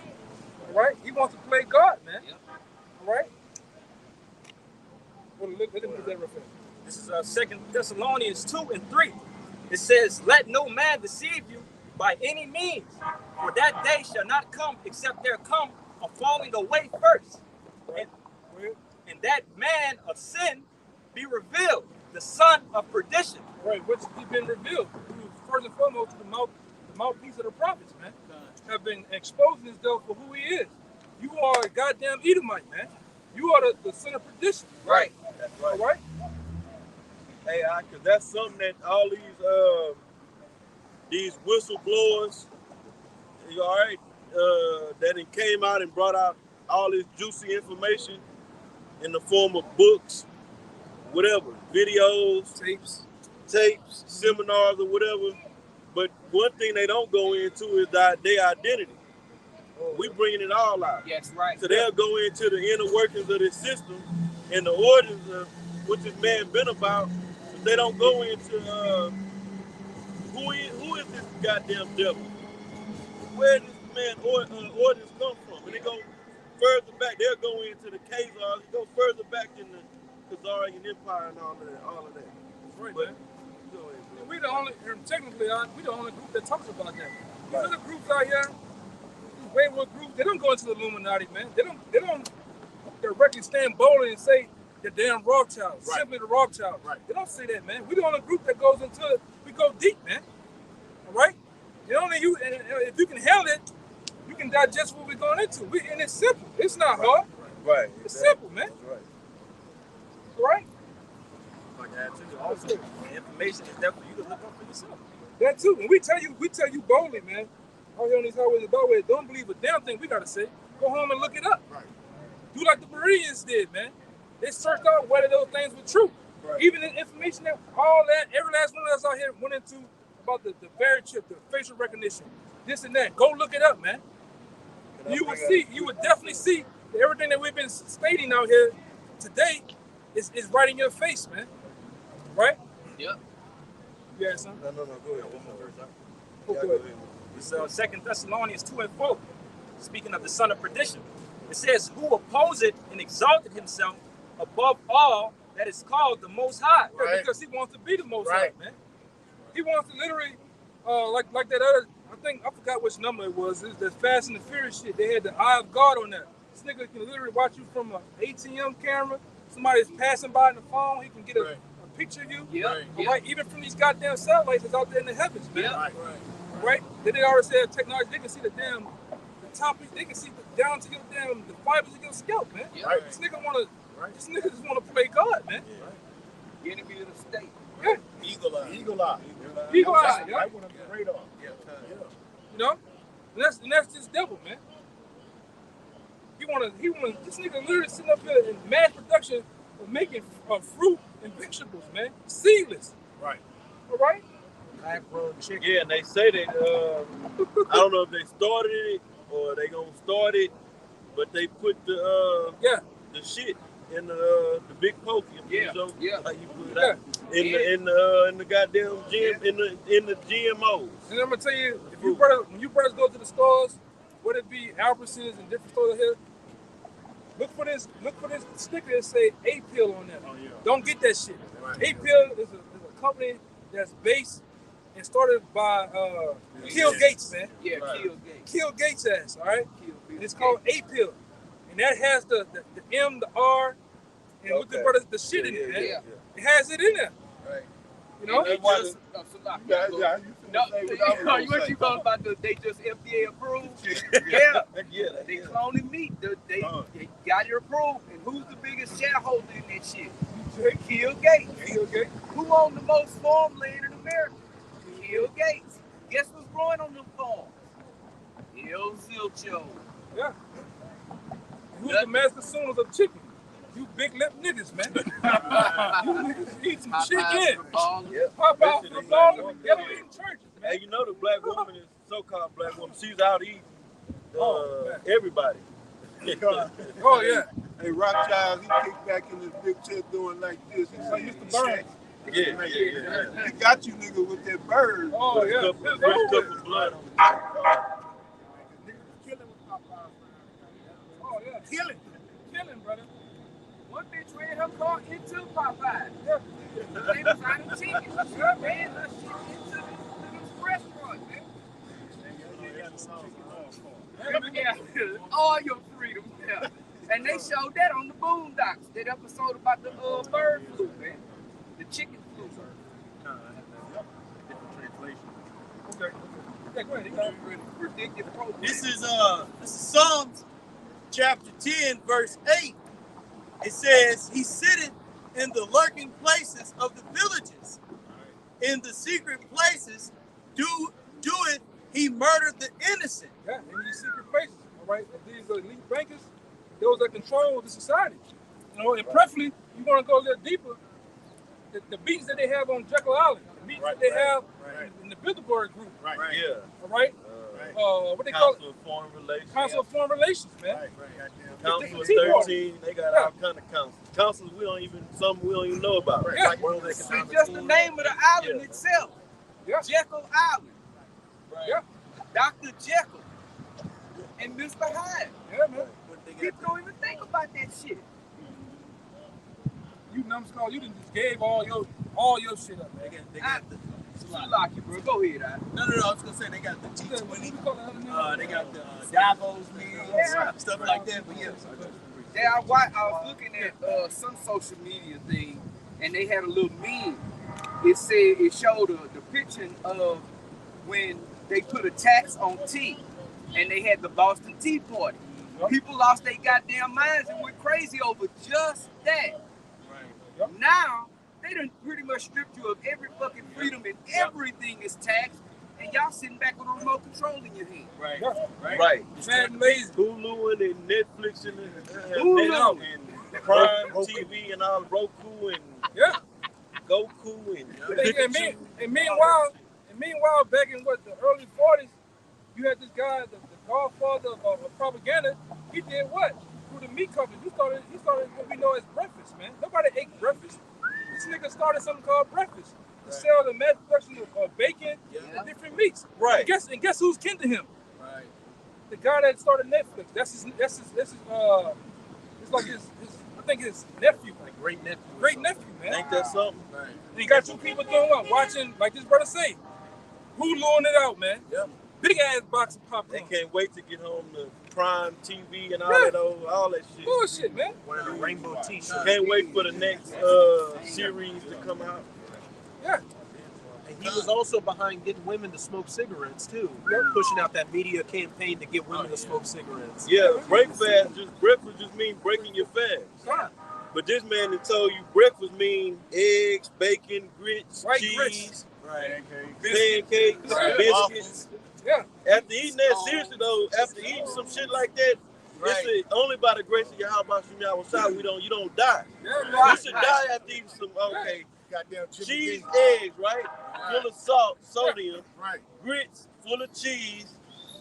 Speaker 2: all right? He wants to play God, man, all right? Well, let him do that real fast.
Speaker 4: This is 2 Thessalonians 2:3. It says, "Let no man deceive you by any means, for that day shall not come except there come a falling away first, right. and that man of sin be revealed, the son of perdition."
Speaker 2: Right, which he's been revealed. First and foremost, the mouthpiece of the prophets, man, have been exposing himself for who he is. You are a goddamn Edomite, man. You are the son of perdition.
Speaker 1: Right. That's right.
Speaker 2: All right?
Speaker 1: Hey, because that's something that all these whistleblowers, all right, that came out and brought out all this juicy information in the form of books, whatever, videos, tapes, seminars or whatever. But one thing they don't go into is their identity. We bringing it all out.
Speaker 4: Yes, right.
Speaker 1: So they'll go into the inner workings of this system and the origins of what this man been about. But they don't go into who is this goddamn devil? Where does this man origins come from? And they go further back. They'll go into the Khazars. They go further back in the Khazarian Empire and all of that.
Speaker 2: Right, but, man. We the only, technically, we the only group that talks about that. These other groups out here, these wayward groups, they don't go into the Illuminati, man. They don't directly stand boldly and say the damn Rothschild, simply the Rothschild. Right. They don't say that, man. We the only group that goes into it. We go deep, man. All right. And if you can handle it, you can digest what we're going into. And it's simple. It's not hard.
Speaker 1: Right.
Speaker 2: It's simple, man.
Speaker 1: Right.
Speaker 2: All right.
Speaker 4: Also, the information is there for you to look up for yourself.
Speaker 2: That too. And we tell you boldly, man. Out here on these highways and byways, don't believe a damn thing we gotta say. Go home and look it up. Right. Do like the Bereans did, man. They searched out whether those things were true. Right. Even the information that every last one of us out here went into about the very chip, the facial recognition, this and that. Go look it up, man. You would definitely see that everything that we've been stating out here today is right in your face, man. Right?
Speaker 4: Yep.
Speaker 2: You had something?
Speaker 1: No, go ahead. One more verse.
Speaker 2: Go ahead.
Speaker 4: It's 2 Thessalonians 2:4. Speaking of the son of perdition, it says, "Who opposed and exalted himself above all that is called the Most High."
Speaker 2: Right. Because he wants to be the Most High, man. He wants to literally, like that other, I forgot which number it was. It's that Fast and the Furious shit. They had the eye of God on that. This nigga can literally watch you from an ATM camera. Somebody's passing by on the phone. He can get a picture of you.
Speaker 5: Yeah,
Speaker 2: Right? Even from these goddamn satellites that's out there in the heavens, man.
Speaker 5: Yeah.
Speaker 2: Right? Then they already said technology, they can see the topic, they can see down to your the fibers of your scalp, man.
Speaker 5: Yeah.
Speaker 9: Right.
Speaker 2: This nigga just wanna play God, man.
Speaker 5: Enemy of the state.
Speaker 2: Yeah.
Speaker 8: Eagle eye.
Speaker 9: Eagle eye.
Speaker 2: Eagle eye, yeah.
Speaker 9: Right one on the radar.
Speaker 8: Yeah.
Speaker 2: You know? And that's just devil, man. This nigga literally sitting up here in mass production of making fruit and vegetables, man. Seedless.
Speaker 9: Right.
Speaker 2: All right?
Speaker 3: Lab-grown chicken.
Speaker 1: Yeah, and they say that I don't know if they started it or they gonna start it, but they put the shit in the big poke.
Speaker 5: Yeah,
Speaker 1: So,
Speaker 5: yeah.
Speaker 1: like you put it out in the goddamn gym in the GMOs.
Speaker 2: And I'm gonna tell you, when you brothers go to the stores, whether it be Albertsons and different stores here, look for this sticker that say A-Pill on there.
Speaker 9: Oh, yeah.
Speaker 2: Don't get that shit.
Speaker 9: Right.
Speaker 2: A-Pill is a company that's based and started by Kill Gates, man.
Speaker 5: Yeah,
Speaker 1: Right.
Speaker 5: Kill Gates.
Speaker 2: Kill Gates ass, all right?
Speaker 5: Kill
Speaker 2: And
Speaker 5: Bill
Speaker 2: it's called
Speaker 5: Gates.
Speaker 2: A-Pill. And that has the M, the R, and with the
Speaker 1: Okay.
Speaker 2: brothers, the shit in it, man.
Speaker 5: Yeah.
Speaker 2: It has it in there.
Speaker 5: Right.
Speaker 2: You know?
Speaker 5: And they
Speaker 6: why
Speaker 5: just, no, so like,
Speaker 6: Yeah,
Speaker 5: look,
Speaker 6: yeah, you
Speaker 5: no,
Speaker 6: finna say what I was gonna
Speaker 5: what
Speaker 6: say.
Speaker 5: you talking about? They just FDA approved? Yeah.
Speaker 1: Yeah,
Speaker 5: They cloning meat. They got it approved. And who's the biggest shareholder in that shit? Kill Gates.
Speaker 2: Kill Gates.
Speaker 5: Who owned the most farmland in America? Kill Gates. Guess what's growing on them farms? El Zilcho.
Speaker 2: Yeah. Who's the mass consumers of chicken? You big lip niggas, man. You niggas eat some chicken. Pop out for the ball and get them in churches, man.
Speaker 1: Hey, you know the black woman is so-called black woman. She's out eating
Speaker 2: Oh,
Speaker 1: everybody.
Speaker 2: Oh, yeah.
Speaker 6: Hey, Rothschild, he kicked back in his big chair doing like this. He
Speaker 2: Like
Speaker 6: said,
Speaker 2: Mr. Burns.
Speaker 1: Yeah.
Speaker 6: He got you, nigga, with that bird.
Speaker 2: Oh, yeah.
Speaker 1: Cup
Speaker 2: It's over.
Speaker 1: of blood.
Speaker 2: Oh, yeah. Killing, brother.
Speaker 5: One bitch ran her car into Popeye.
Speaker 2: Yeah.
Speaker 5: They was out of chicken. She ran her shit into this restaurant, man. Yeah, all your freedom. Yeah. And they showed that on the Boondocks, that episode about the bird flu, man. The chicken flu.
Speaker 2: Okay. Yeah, go ahead.
Speaker 5: Predictive program.
Speaker 8: This is Psalms chapter 10, verse 8. It says, he sitteth in the lurking places of the villages. In the secret places doeth he murder the innocent.
Speaker 2: Yeah, in these secret places, all right? And these are elite bankers, those that control the society. You know, and preferably, you want to go a little deeper, the beats that they have on Jekyll Island, the beats that they have in the Bilderberg group,
Speaker 9: Right.
Speaker 1: Yeah.
Speaker 2: all right? What they call it?
Speaker 1: Council of Foreign Relations.
Speaker 2: Council of Foreign Relations, man.
Speaker 1: Council of
Speaker 2: Tea Party.
Speaker 1: 13. They got all kind of councils. Councils we don't even know about.
Speaker 2: Yeah.
Speaker 1: Like World
Speaker 5: It's
Speaker 1: Economic
Speaker 5: just the
Speaker 1: Forum.
Speaker 5: name of the island itself.
Speaker 2: Yeah.
Speaker 5: Jekyll Island.
Speaker 2: Yeah.
Speaker 5: Dr. Jekyll. And Mr. Hyde.
Speaker 2: Yeah, man.
Speaker 5: People don't even think about that shit.
Speaker 2: You numbskull, you done just gave all your shit up, man.
Speaker 8: They got the
Speaker 5: Lock you, bro. Go ahead,
Speaker 8: no, I was gonna say they got the
Speaker 2: What
Speaker 8: G20.
Speaker 2: you call the other name?
Speaker 8: They got the Davos meetings, stuff like that. But yeah,
Speaker 5: Yeah, I was looking at some social media thing, and they had a little meme. It showed a depiction of when they put a tax on tea, and they had the Boston Tea Party. People lost their goddamn minds and went crazy over just that.
Speaker 2: Yep.
Speaker 5: Now, they done pretty much stripped you of every fucking freedom and everything is taxed, and y'all sitting back with a remote control in your hand.
Speaker 8: right,
Speaker 2: Yeah.
Speaker 1: Right.
Speaker 2: Man, amazing.
Speaker 1: Hulu and Netflix and
Speaker 5: Hulu.
Speaker 1: and Prime TV and all Roku and
Speaker 2: Yeah.
Speaker 1: Goku and
Speaker 2: And meanwhile, back in the early 40s, you had this guy, the godfather of propaganda. He did what? Through the meat company. He started what we know as breakfast, man. Nobody ate breakfast. This nigga started something called breakfast to sell the mass production of bacon and different meats.
Speaker 1: Right.
Speaker 2: And guess who's kin to him?
Speaker 8: right.
Speaker 2: The guy that started Netflix. That's his it's like his I think his nephew, like
Speaker 3: Great nephew.
Speaker 2: great nephew, man.
Speaker 1: ain't that something?
Speaker 8: Right.
Speaker 2: And you got two people doing what? Watching, like this brother say, Huluing it out, man.
Speaker 8: Yep.
Speaker 2: Big ass box of
Speaker 1: They
Speaker 2: popcorn.
Speaker 1: can't wait to get home to Prime TV and all that shit.
Speaker 2: Bullshit, man.
Speaker 3: Wearing a rainbow t-shirt.
Speaker 1: Can't wait for the next series to come out.
Speaker 2: Yeah.
Speaker 3: And he was also behind getting women to smoke cigarettes too. Pushing out that media campaign to get women to smoke cigarettes.
Speaker 1: Yeah, breakfast just means breaking your fast.
Speaker 2: Yeah.
Speaker 1: But this man that told you breakfast mean eggs, bacon, grits,
Speaker 2: White
Speaker 1: cheese,
Speaker 2: grits.
Speaker 1: pancakes, biscuits.
Speaker 2: Yeah.
Speaker 1: After eating that, seriously though, after eating some shit like that, it's only by the grace of Yahweh you don't die.
Speaker 2: Yeah,
Speaker 1: You should die after eating some
Speaker 6: Goddamn
Speaker 1: cheese, eggs, right? Full of salt, sodium, grits, full of cheese,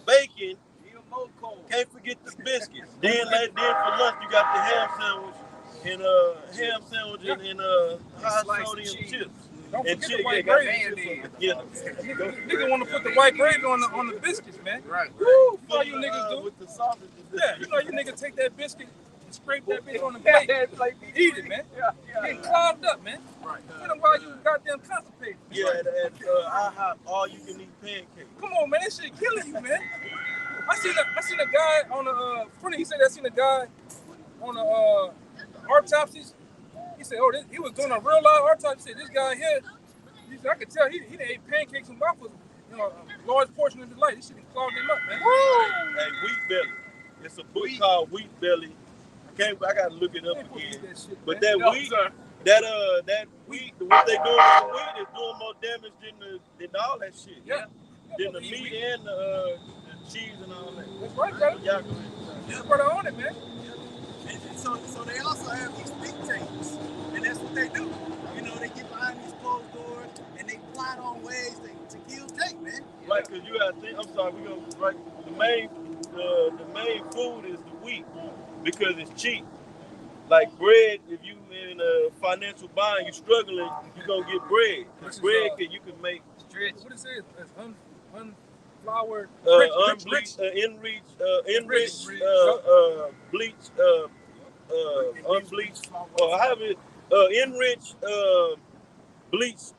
Speaker 1: bacon. Can't forget the biscuits. then for lunch you got the ham sandwich and high sodium chips.
Speaker 2: Don't
Speaker 1: And
Speaker 2: forget
Speaker 1: chicken,
Speaker 2: the white gravy.
Speaker 1: yeah.
Speaker 2: Nigga want to put the white gravy on the biscuits, man.
Speaker 6: Right.
Speaker 2: Woo! You know you niggas do.
Speaker 1: With the sausage.
Speaker 2: Yeah, you know you niggas take that biscuit and scrape that bitch on the plate. Eat it, man. Getting clogged up, man.
Speaker 6: Right.
Speaker 2: You know why you goddamn constipated.
Speaker 1: Yeah, at IHOP, all you can eat pancakes.
Speaker 2: Come on, man. That shit killing you, man. I seen a guy on the funny. He said I seen a guy on the autopsies. He said, he was doing a real live autopsy. He said, this guy here, he said, I could tell he done ate pancakes and waffles, a large portion of his life. This shit done clogged him up, man.
Speaker 1: Hey, Wheat Belly. It's a book called Wheat Belly. I gotta look it up again. But that wheat, that wheat, what they doing with the wheat is doing more damage than all that shit.
Speaker 2: Yeah.
Speaker 1: Than the meat and the cheese and all that.
Speaker 2: That's right, brother.
Speaker 1: Yeah.
Speaker 2: That's what I on it, man.
Speaker 8: And so they also have these think tanks, and that's what they do. You know, they get behind these closed doors and they plot on ways to kill Jake, man.
Speaker 1: Right, because you gotta think. I'm sorry, we gonna right. The main food is the wheat because it's cheap. Like bread, if you in a financial bind, you struggling, you gonna get bread. Because bread you can make.
Speaker 2: What it says? It's unfloured,
Speaker 1: Unbleached, enriched, bleached, unbleached, or have it enriched, bleached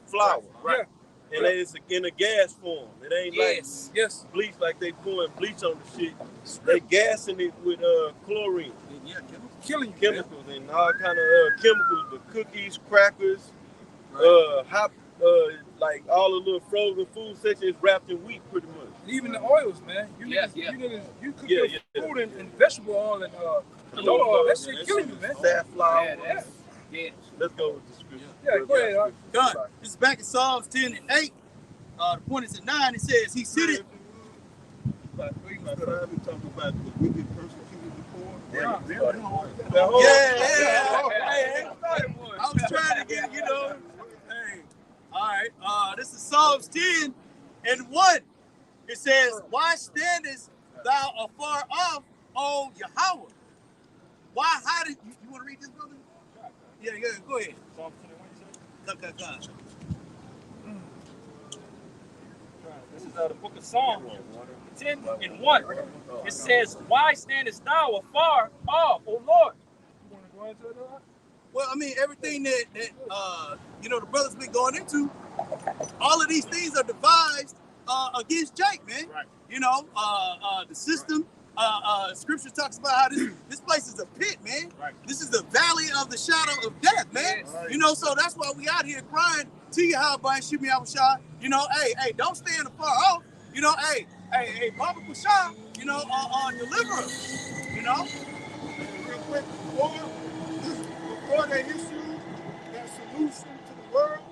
Speaker 1: flour, right? And it's in a gas form. It ain't like bleach like they pouring bleach on the shit. They gassing it with chlorine.
Speaker 8: Yeah,
Speaker 2: killing you,
Speaker 1: chemicals and all kind of chemicals, but cookies, crackers, hot, like all the little frozen food section is wrapped in wheat pretty much.
Speaker 2: Even the oils, man. You cook your food and vegetable oil and canola oil. That shit killing you, man.
Speaker 1: Safflower.
Speaker 8: Yeah.
Speaker 1: Let's go with the scripture.
Speaker 2: Yeah, go ahead.
Speaker 8: God, this is back in Psalms 10 and 8. The point is at 9. It says, He sitteth.
Speaker 6: We talk about the wicked persecuted the poor.
Speaker 8: Yeah. I was trying to get, Hey. All right. This is Psalms 10 and 1. It says, Why standest thou afar off, O Yahweh? Why hidest you want to read this, brother? Yeah, go ahead. Psalms 21, you said?
Speaker 4: This is the book of Psalms 10 and 1. It says, Why standest thou afar off, O Lord?
Speaker 2: You want to go into it?
Speaker 8: Well, I mean, everything that the brother's been going into, all of these things are devised against Jake, man. Right. The system, scripture talks about how this place is a pit, man. Right. This is the valley of the shadow of death, man. Yes. Right. So that's why we out here crying to you, how by shoot me out with shot. Hey, don't stand afar off. Hey, Baba Kusha, deliver us.
Speaker 6: Real quick, before they issued that solution to the world,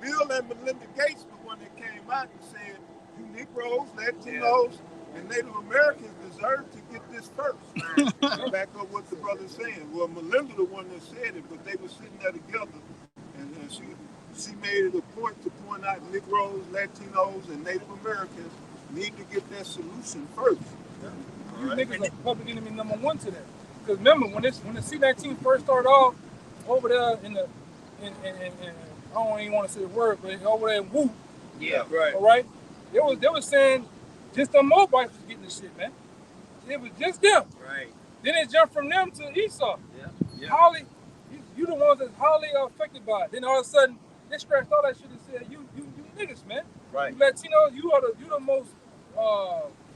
Speaker 6: Bill and Melinda Gates were one that came out and said, you Negroes, Latinos, and Native Americans deserve to get this first. Back up what the brother's saying. Well, Melinda the one that said it, but they were sitting there together, and she made it a point to point out Negroes, Latinos, and Native Americans need to get that solution first.
Speaker 2: You niggas are public enemy number one to that. Because remember, when the C-19 first started off over there in I don't even want to say the word, but over there in Wu.
Speaker 8: Yeah, right.
Speaker 2: All right? They was saying just the Moabites was getting this shit, man. It was just them.
Speaker 8: Right.
Speaker 2: Then it jumped from them to Esau.
Speaker 8: Yeah.
Speaker 2: Holly, you the ones that's highly affected by it. Then all of a sudden, they scratched all that shit and said, you niggas, man.
Speaker 1: Right.
Speaker 2: You Latinos, you the most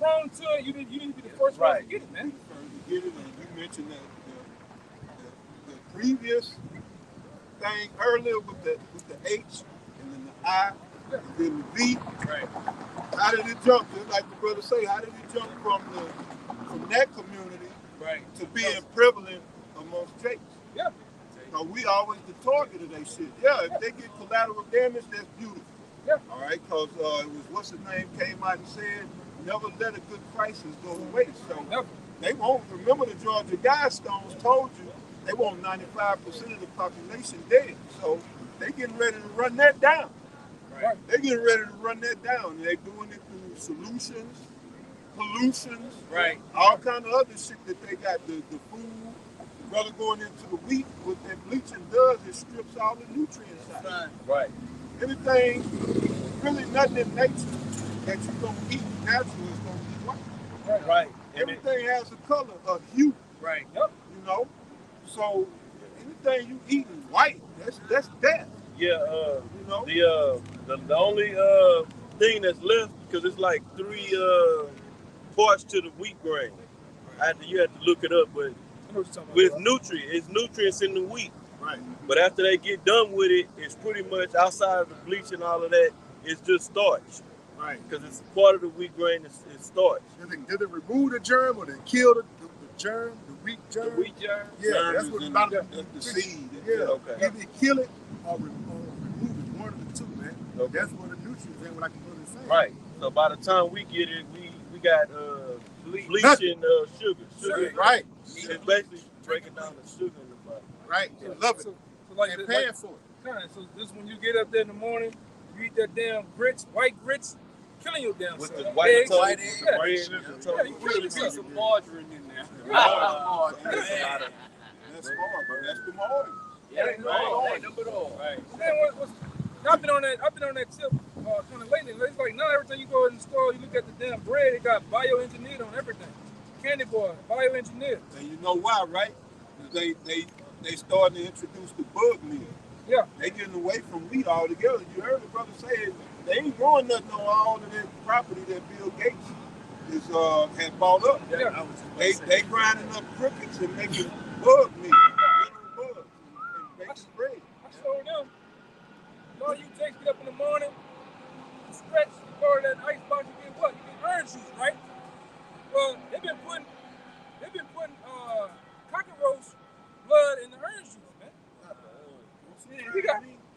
Speaker 2: prone to it, you need to be the first one to get it, man.
Speaker 6: Get it, and you mentioned that the previous thing earlier with the H and then the I and then the V.
Speaker 2: Right.
Speaker 6: How did it jump? Just like the brother say, how did it jump from that community to being prevalent amongst Jakes?
Speaker 2: Yeah.
Speaker 6: So we always the target of that shit. Yeah, if they get collateral damage, that's beautiful.
Speaker 2: Yeah.
Speaker 6: All right, because it was what's his name came out and said, never let a good crisis go to waste. So they won't remember the Georgia Guidestones told you they want 95% of the population dead. So they getting ready to run that down.
Speaker 2: Right.
Speaker 6: They're getting ready to run that down. And they're doing it through solutions, pollutions, all kind of other shit that they got. The food, brother going into the wheat, what that bleaching does is strips all the nutrients out.
Speaker 1: Right.
Speaker 6: Anything, really nothing in nature that you're going to eat natural is going to be white.
Speaker 1: Right.
Speaker 6: Everything has a color, a hue.
Speaker 2: Right. Yep.
Speaker 6: You know? So anything you eating white, that's death.
Speaker 1: Yeah,
Speaker 6: you know?
Speaker 1: The only thing that's left, because it's like 3 parts to the wheat grain. You have to look it up, but with it's nutrients in the wheat.
Speaker 6: Right.
Speaker 1: But after they get done with it, it's pretty much outside of the bleach and all of that, it's just starch.
Speaker 6: Right.
Speaker 1: Because it's part of the wheat grain, it's starch.
Speaker 6: Did they remove the germ or they kill the germ, the wheat germ?
Speaker 2: The wheat germ?
Speaker 6: Yeah, that's what about the seed. Yeah.
Speaker 1: Okay.
Speaker 6: Either kill it or remove it, one of the two, man. Okay. That's what the nutrients and what I can really say.
Speaker 1: Right. So by the time we get it, we got bleach and sugar. Sugar.
Speaker 6: Right.
Speaker 1: It's basically breaking down the sugar in the body.
Speaker 6: Right. Love it.
Speaker 2: So like
Speaker 6: and paying for it.
Speaker 2: So this when you get up there in the morning, you eat that damn grits, white grits, killing your damn
Speaker 1: with
Speaker 2: self.
Speaker 1: the white
Speaker 2: eggs.
Speaker 1: egg,
Speaker 2: Yeah,
Speaker 1: you
Speaker 2: killing yourself.
Speaker 5: Some margarine in there.
Speaker 6: That's hard, but that's the margin.
Speaker 5: Yeah, number all.
Speaker 2: Right. Then I've been on that tip kind of lately. It's like now every time you go in the store, you look at the damn bread, it got bioengineered on everything. Candy bar, bioengineered.
Speaker 6: And you know why, right? They starting to introduce the bug meal.
Speaker 2: Yeah.
Speaker 6: They getting away from wheat altogether. You heard the brother say they ain't growing nothing on all of that property that Bill Gates had bought up.
Speaker 2: Yeah.
Speaker 6: They grinding up crickets and making bug meal, little bugs, and making bread.
Speaker 2: I showed them. All you takes get up in the morning, you stretch, you go to that ice box, you get what? You get orange juice, right? Well, they've been putting cockroach blood in the orange juice, man.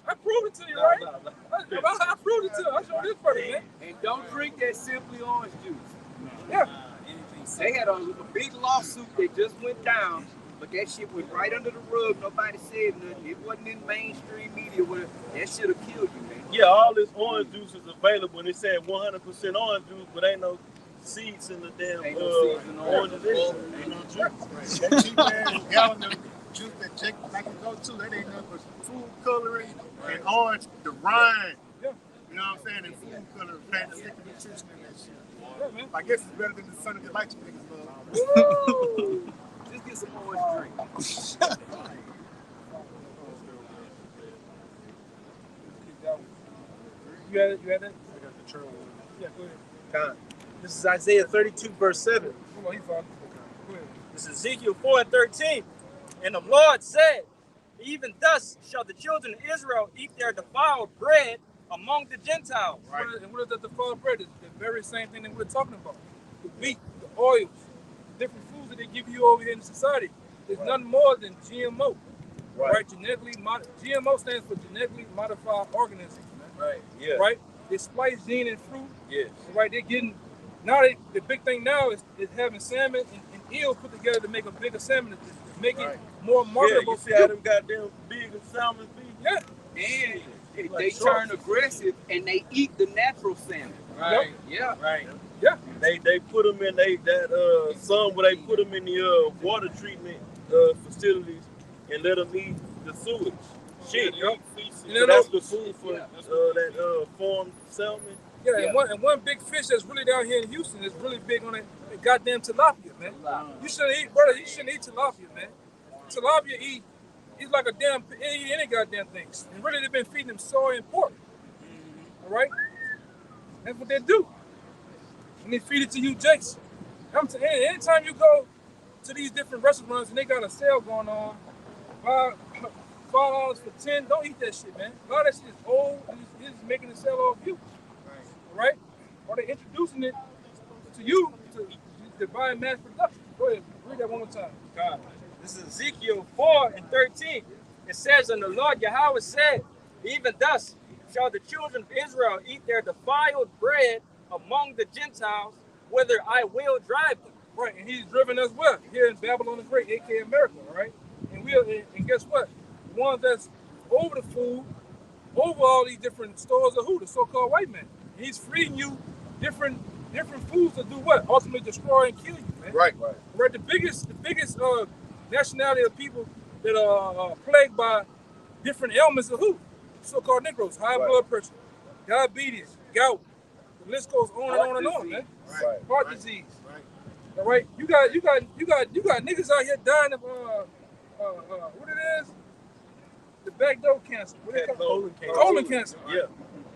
Speaker 2: I proved it to you, right? I proved it to you. I showed this person, man.
Speaker 5: And don't drink that Simply Orange juice.
Speaker 2: Yeah.
Speaker 5: They had a big lawsuit that just went down, but that shit went right under the rug. Nobody said nothing. It wasn't in mainstream media where that should have killed you, man.
Speaker 1: Yeah, all this orange juice is available, and it said 100% orange juice, but ain't no seeds in the damn oranges.
Speaker 9: Ain't no juice. That cheap ass gallon of juice that Jake like to go to, that ain't nothing but food coloring and orange, the rind.
Speaker 2: Yeah.
Speaker 9: You know what I'm saying? And food coloring, fantastic nutrition in that shit.
Speaker 2: Yeah, man.
Speaker 9: I guess it's better than the Son of the Light you niggas love.
Speaker 5: Woo! Just get some orange drink.
Speaker 2: You had that?
Speaker 9: I got the trail.
Speaker 2: Yeah, go ahead.
Speaker 3: God. This is Isaiah 32, verse 7.
Speaker 2: Hold on, he found it. Go ahead.
Speaker 4: This is Ezekiel 4:13. And the Lord said, even thus shall the children of Israel eat their defiled bread among the Gentiles.
Speaker 2: Right. And what is that defiled bread? It's the very same thing that we're talking about. The meat, the oils, the different foods that they give you over here in society. It's nothing more than GMO. Right? GMO stands for genetically modified organisms. Man.
Speaker 1: Right. Yeah.
Speaker 2: Right? They splice gene in fruit.
Speaker 1: Yes.
Speaker 2: Right? They're getting the big thing now is having salmon and eel put together to make a bigger salmon to make it more marketable.
Speaker 1: Yeah, you see how them goddamn big salmon be?
Speaker 2: Yeah.
Speaker 5: And they turn aggressive and they eat the natural salmon.
Speaker 1: Right.
Speaker 5: Yeah.
Speaker 1: Right.
Speaker 2: Yeah.
Speaker 1: They put them in some where they put them in the water treatment facilities and let them eat the sewage. Shit.
Speaker 2: Yeah.
Speaker 1: So that's the food for that farmed salmon.
Speaker 2: Yeah, and one big fish that's really down here in Houston is really big on that goddamn tilapia, man. You shouldn't eat tilapia, man. Tilapia he's like a damn, eat any goddamn thing. And really they've been feeding him soy and pork. All right? That's what they do. and they feed it to you, Jakes. I'm saying, anytime you go to these different restaurants and they got a sale going on, $5 for 10, don't eat that shit, man. A lot of that shit is old and it's making the sale off you. All right? Or they introducing it to you to buy in mass production. Go ahead, read that one more time.
Speaker 4: God. This is Ezekiel 4:13. It says, and the Lord Yahweh said, even thus shall the children of Israel eat their defiled bread among the Gentiles, whither I will drive them.
Speaker 2: Right, and he's driven us well here in Babylon the Great, aka America, all right? And guess what? The ones that's over the food, over all these different stores of who? The so-called white man. He's feeding you different foods that do what? Ultimately destroy and kill you, man.
Speaker 6: Right.
Speaker 2: Right. The biggest nationality of people that are plagued by different ailments of who? So-called Negroes, high blood pressure, diabetes, gout. The list goes on and on and on, man.
Speaker 6: Right.
Speaker 2: Heart disease. Right. All right. You got niggas out here dying of what it is? The back door cancer. What they call it? Colon cancer.
Speaker 1: Yeah.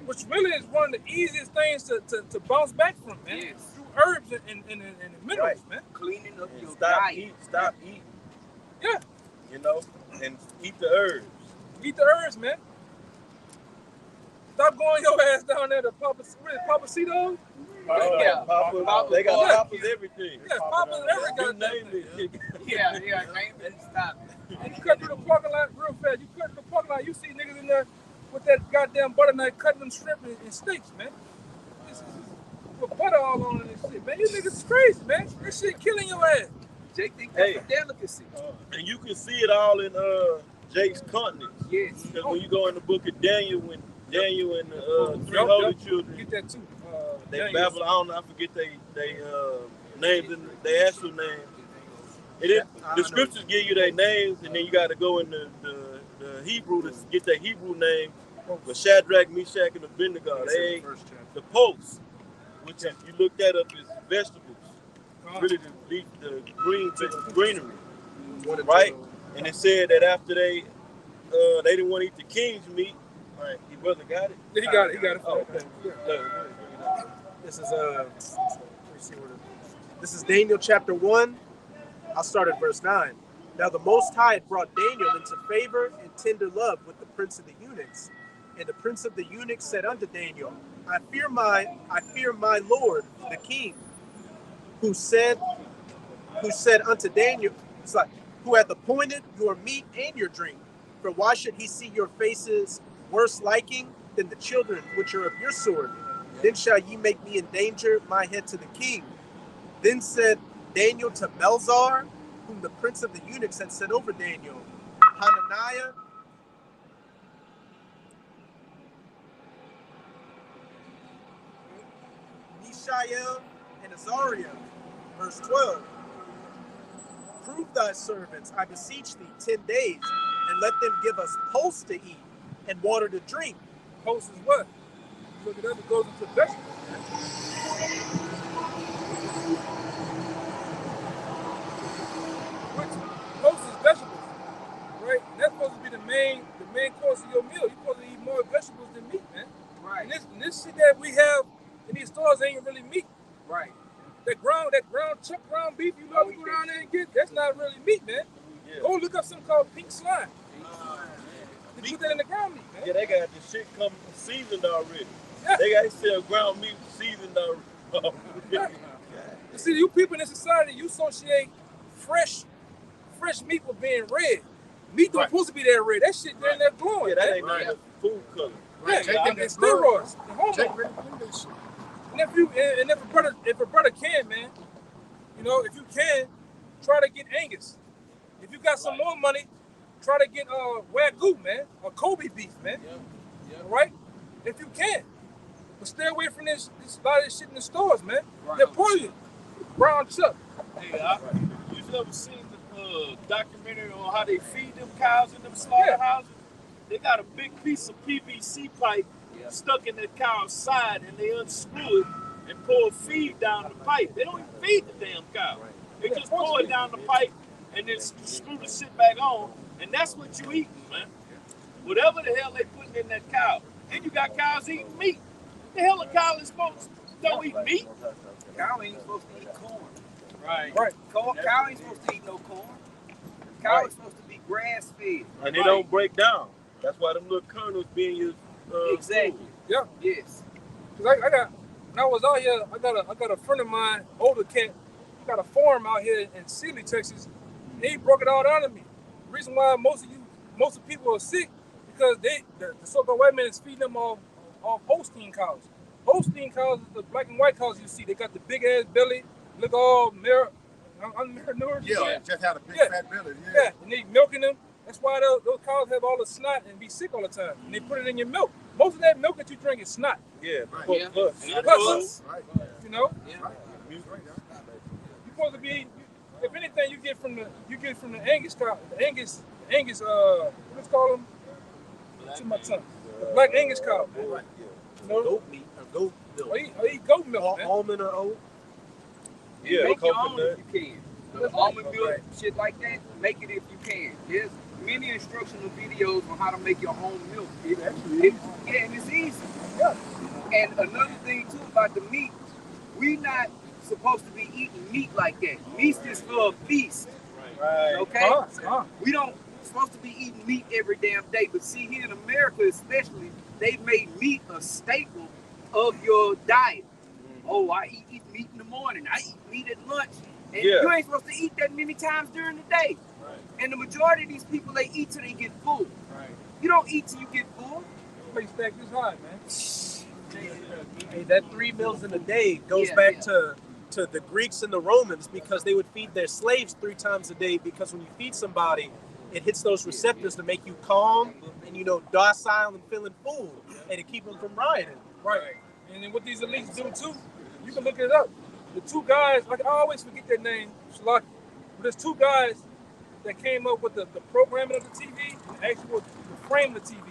Speaker 2: Which really is one of the easiest things to bounce back from, man.
Speaker 5: Yes.
Speaker 2: Through herbs and minerals, man.
Speaker 5: Cleaning up your
Speaker 1: Stop
Speaker 5: diet.
Speaker 1: eating.
Speaker 2: Yeah.
Speaker 1: You know, and eat the herbs.
Speaker 2: Eat the herbs, man. Stop going your ass down there to Papacito.
Speaker 5: Yeah.
Speaker 1: Papa, they got Papa's everything.
Speaker 2: Yeah, Papa's every
Speaker 1: You
Speaker 2: goddamn
Speaker 1: name
Speaker 2: thing.
Speaker 1: it.
Speaker 5: Yeah, name it and stop.
Speaker 2: And you cut through the parking lot real fast. You cut through the parking lot, you see niggas in there with that goddamn butter knife cutting them shrimp and steaks, man. This is with butter all on it and shit, man. You niggas is crazy, man. This shit killing your ass.
Speaker 5: Jake think that's a delicacy.
Speaker 1: And you can see it all in Jake's continents.
Speaker 5: Yes.
Speaker 1: Because when you go in the book of Daniel, when Daniel and the three holy children,
Speaker 2: Get that too.
Speaker 1: they Babylon, I forget they names and their actual names. The scriptures give you their names, and then you got to go in the Hebrew to get their Hebrew name. But Shadrach, Meshach, and Abednego, they ate the pulse, which if you look that up is vegetables. Really the greenery, right? And it said that after they didn't want to eat the king's meat. Right. Your brother got it?
Speaker 2: Yeah, he got it.
Speaker 1: Oh, okay.
Speaker 3: This is Daniel chapter 1. I'll start at verse 9. Now the Most High had brought Daniel into favor and tender love with the prince of the eunuchs. And the prince of the eunuchs said unto Daniel, I fear my lord, the king, who said unto Daniel, who hath appointed your meat and your drink. For why should he see your faces worse liking than the children which are of your sword? Then shall ye make me endanger my head to the king. Then said Daniel to Melzar, whom the prince of the eunuchs had set over Daniel, Hananiah, Mishael, and Azariah. Verse 12. Prove thy servants, I beseech thee, 10 days, and let them give us pulse to eat and water to drink.
Speaker 2: Pulse is what? Look it up, it goes into vegetables. Which pulse is vegetables, right? And that's supposed to be the main course of your meal. You're supposed to eat more vegetables than meat, man.
Speaker 5: Right.
Speaker 2: And this shit that we have in these stores ain't really meat.
Speaker 5: Right.
Speaker 2: That ground beef, you know, we go down there and get, that's not really meat, man.
Speaker 1: Yeah.
Speaker 2: Go look up something called pink slime. They put that in the ground meat, man.
Speaker 1: Yeah, they got the shit come seasoned already.
Speaker 2: Yeah.
Speaker 1: They got to sell ground meat seasoned already.
Speaker 2: You see, you people in this society, you associate fresh meat with being red. Meat don't supposed to be that red. That shit down there glowing.
Speaker 1: Yeah, that ain't right. Food color.
Speaker 2: Yeah, it's steroids. The hormones. And if a brother can, man, you know, if you can, try to get Angus. If you got some more money, try to get Wagyu, man, or Kobe beef, man. All right? If you can. But stay away from this lot of this shit in the stores, man. They're poison. Brown chuck.
Speaker 7: Hey, you ever seen the documentary on how they feed them cows in them slaughterhouses? They got a big piece of PVC pipe stuck in that cow's side, and they unscrew it and pour feed down the pipe. They don't even feed the damn cow. They just pour it down the pipe and then screw the shit back on, and that's what you eat, man. Whatever the hell they putting in that cow. And you got cows eating meat. The hell a cow is supposed to? don't eat meat.
Speaker 5: Cow ain't supposed to eat corn.
Speaker 3: Right.
Speaker 5: Cow ain't supposed to eat no corn. Cow is supposed to be grass fed.
Speaker 1: And they don't break down. That's why them little kernels being your
Speaker 5: Exactly.
Speaker 1: food.
Speaker 2: Yeah.
Speaker 5: Yes.
Speaker 2: Cause I got when I was out here, I got a friend of mine, older cat, got a farm out here in Sealy, Texas. And he broke it all down to me. The reason why most of people are sick because the so-called white man is feeding them off Holstein cows. Holstein cows is the black and white cows you see. They got the big ass belly, look all malnourished.
Speaker 6: Yeah, just had a big fat belly.
Speaker 2: Yeah, and they milking them. That's why those cows have all the snot and be sick all the time. And they put it in your milk. Most of that milk that you drink is snot.
Speaker 1: Yeah,
Speaker 5: Yeah.
Speaker 2: Plus,
Speaker 6: Right.
Speaker 2: you know,
Speaker 5: Yeah.
Speaker 2: you're supposed to be. If anything, you get from the Angus cow, the Angus, what's called them? To my tongue, the black Angus cow. Man. You know,
Speaker 3: Goat meat or goat milk.
Speaker 2: I eat goat milk, man.
Speaker 3: Almond or oat.
Speaker 1: Yeah,
Speaker 5: Make your own
Speaker 1: coconut.
Speaker 5: if you can. The almond milk, shit like that, make it if you can. There's many instructional videos on how to make your own milk. Yeah, and it's easy.
Speaker 2: Yeah.
Speaker 5: And another thing too about the meat, we not supposed to be eating meat like that. Meat's just for a feast.
Speaker 1: Right.
Speaker 5: Okay?
Speaker 2: We
Speaker 5: We don't supposed to be eating meat every damn day. But see, here in America especially, they've made meat a staple of your diet. Oh, I eat meat in the morning. I eat meat at lunch. And you ain't supposed to eat that many times during the day.
Speaker 1: Right.
Speaker 5: And the majority of these people, they eat till they get full.
Speaker 2: Right.
Speaker 5: You don't eat till you get full.
Speaker 2: Place stack this high, man.
Speaker 3: Hey, that 3 meals in a day goes
Speaker 5: Yeah,
Speaker 3: back
Speaker 5: yeah.
Speaker 3: to the Greeks and the Romans because they would feed their slaves 3 times a day because when you feed somebody, it hits those receptors to make you calm and, docile and feeling full and to keep them from rioting.
Speaker 2: Right. And then what these elites do too, you can look it up. The 2 guys, like I always forget their name, Shalaki, but there's 2 guys that came up with the programming of the TV, the actual the frame of the TV.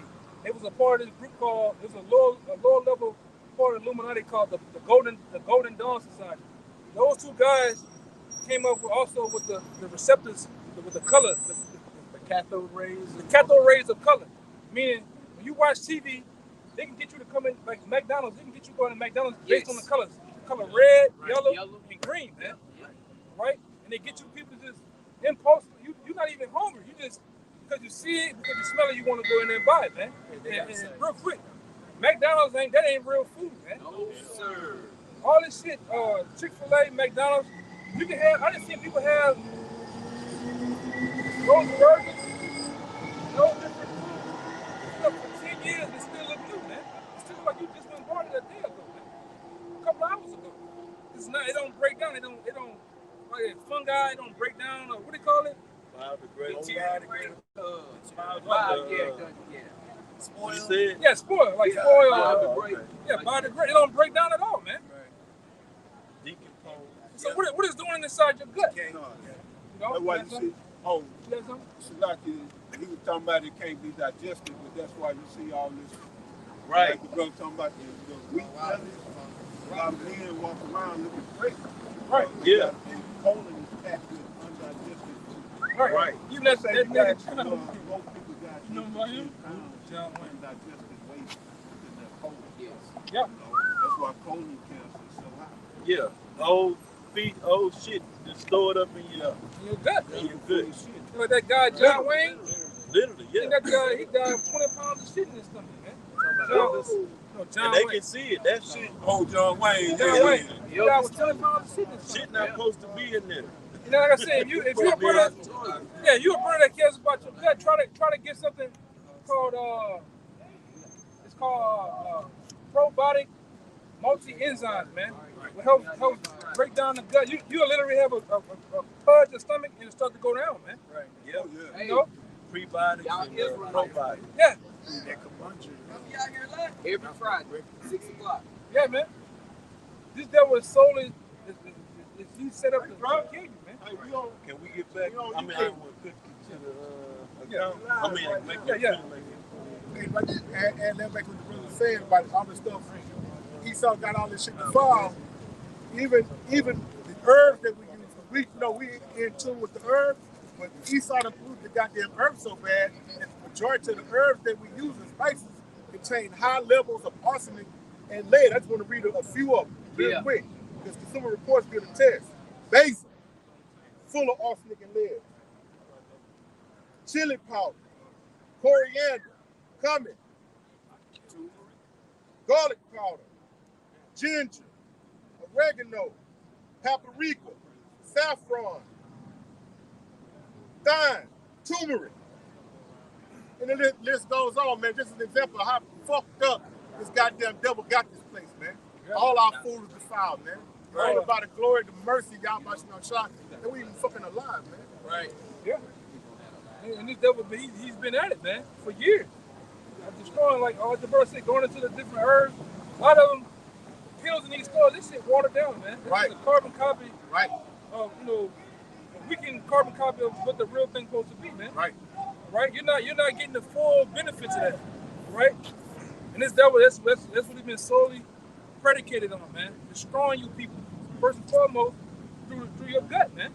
Speaker 2: It was a part of this group called, it was a lower level part of Illuminati called the Golden Dawn Society. Those 2 guys came up with the receptors with the color,
Speaker 3: The cathode rays.
Speaker 2: the cathode rays of color. Meaning when you watch TV, they can get you to come in like McDonald's. They can get you going to McDonald's based on the colors. Color red, yellow, and green, man. Right? And they get you people just impulse. You're not even hungry. You just because you see it, because you smell it, you want to go in there and buy it, man. And real quick, McDonald's ain't real food, man.
Speaker 5: No, sir.
Speaker 2: All this shit, Chick-fil-A, McDonald's, you can have. I done seen people have those burgers, those different foods stuff for 10 years and still look new, man. It still look like you just went bought it a day ago, man. A couple hours ago. It's not. It don't break down. It don't. Like fungi. It don't break down. What do they call it?
Speaker 1: Spoil. You said?
Speaker 2: Yeah, spoil. Like spoil. Yeah, biodegrade. It don't break down at all, man.
Speaker 1: Decompose.
Speaker 2: So what is doing inside your gut? You know?
Speaker 6: That's why you see, oh,
Speaker 2: You got something?
Speaker 6: Shalaki, he was talking about it can't be digested, but that's why you see all this.
Speaker 1: Right.
Speaker 6: Like the brother talking about the wheat bellies. A lot of men walk around looking great.
Speaker 2: Right.
Speaker 1: Yeah.
Speaker 6: And colon is packed with undigested food.
Speaker 2: Right. Even that
Speaker 6: Say
Speaker 2: nigga.
Speaker 6: most people got
Speaker 2: You know about him? John Wayne.
Speaker 6: undigested waste in their colon.
Speaker 5: Yes.
Speaker 2: Yeah.
Speaker 6: That's why colon cancer is so high.
Speaker 1: Yeah. Old shit just stored up in your
Speaker 2: Your gut.
Speaker 1: good.
Speaker 2: You like that guy John Wayne?
Speaker 1: Literally,
Speaker 2: I
Speaker 1: yeah.
Speaker 2: think that guy, he died of 20 pounds of shit in his stomach, man. John
Speaker 1: And they
Speaker 2: Wayne.
Speaker 1: can see it. That shit,
Speaker 6: Oh, John Wayne.
Speaker 2: John Wayne. He died with 20 pounds of shit in his
Speaker 1: shit
Speaker 2: stomach.
Speaker 1: not supposed to be in there.
Speaker 2: You know, like I said, if you're a brother, you a brother that cares about your gut, try to get something called it's called probiotic multi-enzymes, man. It helps break down the gut. You'll literally have a purge your stomach and it start to go down, man.
Speaker 1: Right. Yeah.
Speaker 6: Oh, yeah.
Speaker 2: You know?
Speaker 1: Prebiotics and probiotics.
Speaker 2: Yeah.
Speaker 5: Y'all hear that? Every Friday, 6 o'clock.
Speaker 2: Yeah, man. This devil is solely he set up to kill you, man.
Speaker 6: Hey, we don't,
Speaker 1: Can we get back? I mean, I want to put to the account. I mean, make it
Speaker 2: Yeah.
Speaker 1: feel like it.
Speaker 10: Hey, but and that back what the brother said about all the stuff. Esau got all this shit to fall. Even the herbs that we use, we in tune with the herbs, but Esau done polluted the goddamn herbs so bad that the majority of the herbs that we use as spices contain high levels of arsenic and lead. I just want to read a few of them real quick because Consumer Reports give a test. Basil, full of arsenic and lead. Chili powder, coriander, cumin, garlic powder, ginger, oregano, paprika, saffron, thyme, turmeric. And the list goes on, man. This is an example of how fucked up this goddamn devil got this place, man. All our food is defiled, man. All about the glory, the mercy, y'all about shot. And we even fucking alive, man.
Speaker 2: Right. Yeah. And this devil, he's been at it, man, for years. Destroying, like the brother said, going into the different herbs. A lot of them, pills in these stores, this shit watered down, man. This is a carbon copy.
Speaker 10: Right.
Speaker 2: Of, a weakened carbon copy of what the real thing's supposed to be, man.
Speaker 10: Right.
Speaker 2: Right. You're not getting the full benefits of that, right? And this devil, that's what he's been solely predicated on, man. Destroying you people, first and foremost, through your gut, man.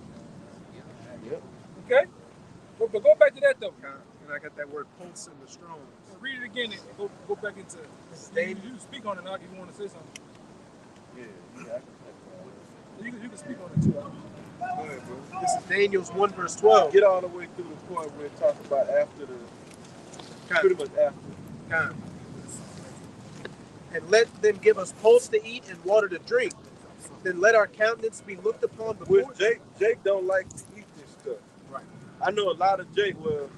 Speaker 3: Yep.
Speaker 2: Okay. But go back to that though.
Speaker 3: And I got that word pulse in the strong.
Speaker 2: So read it again and go back into it. You speak on it now if you want to say something. Yeah. You can speak on it too.
Speaker 6: Go ahead, bro.
Speaker 3: This is Daniel's 1 verse 12.
Speaker 1: Get all the way through the point where it talks about after pretty much after.
Speaker 3: And let them give us pulse to eat and water to drink. Then let our countenance be looked upon before.
Speaker 1: Which Jake don't like to eat this stuff.
Speaker 10: Right.
Speaker 1: I know a lot of Jake. Well,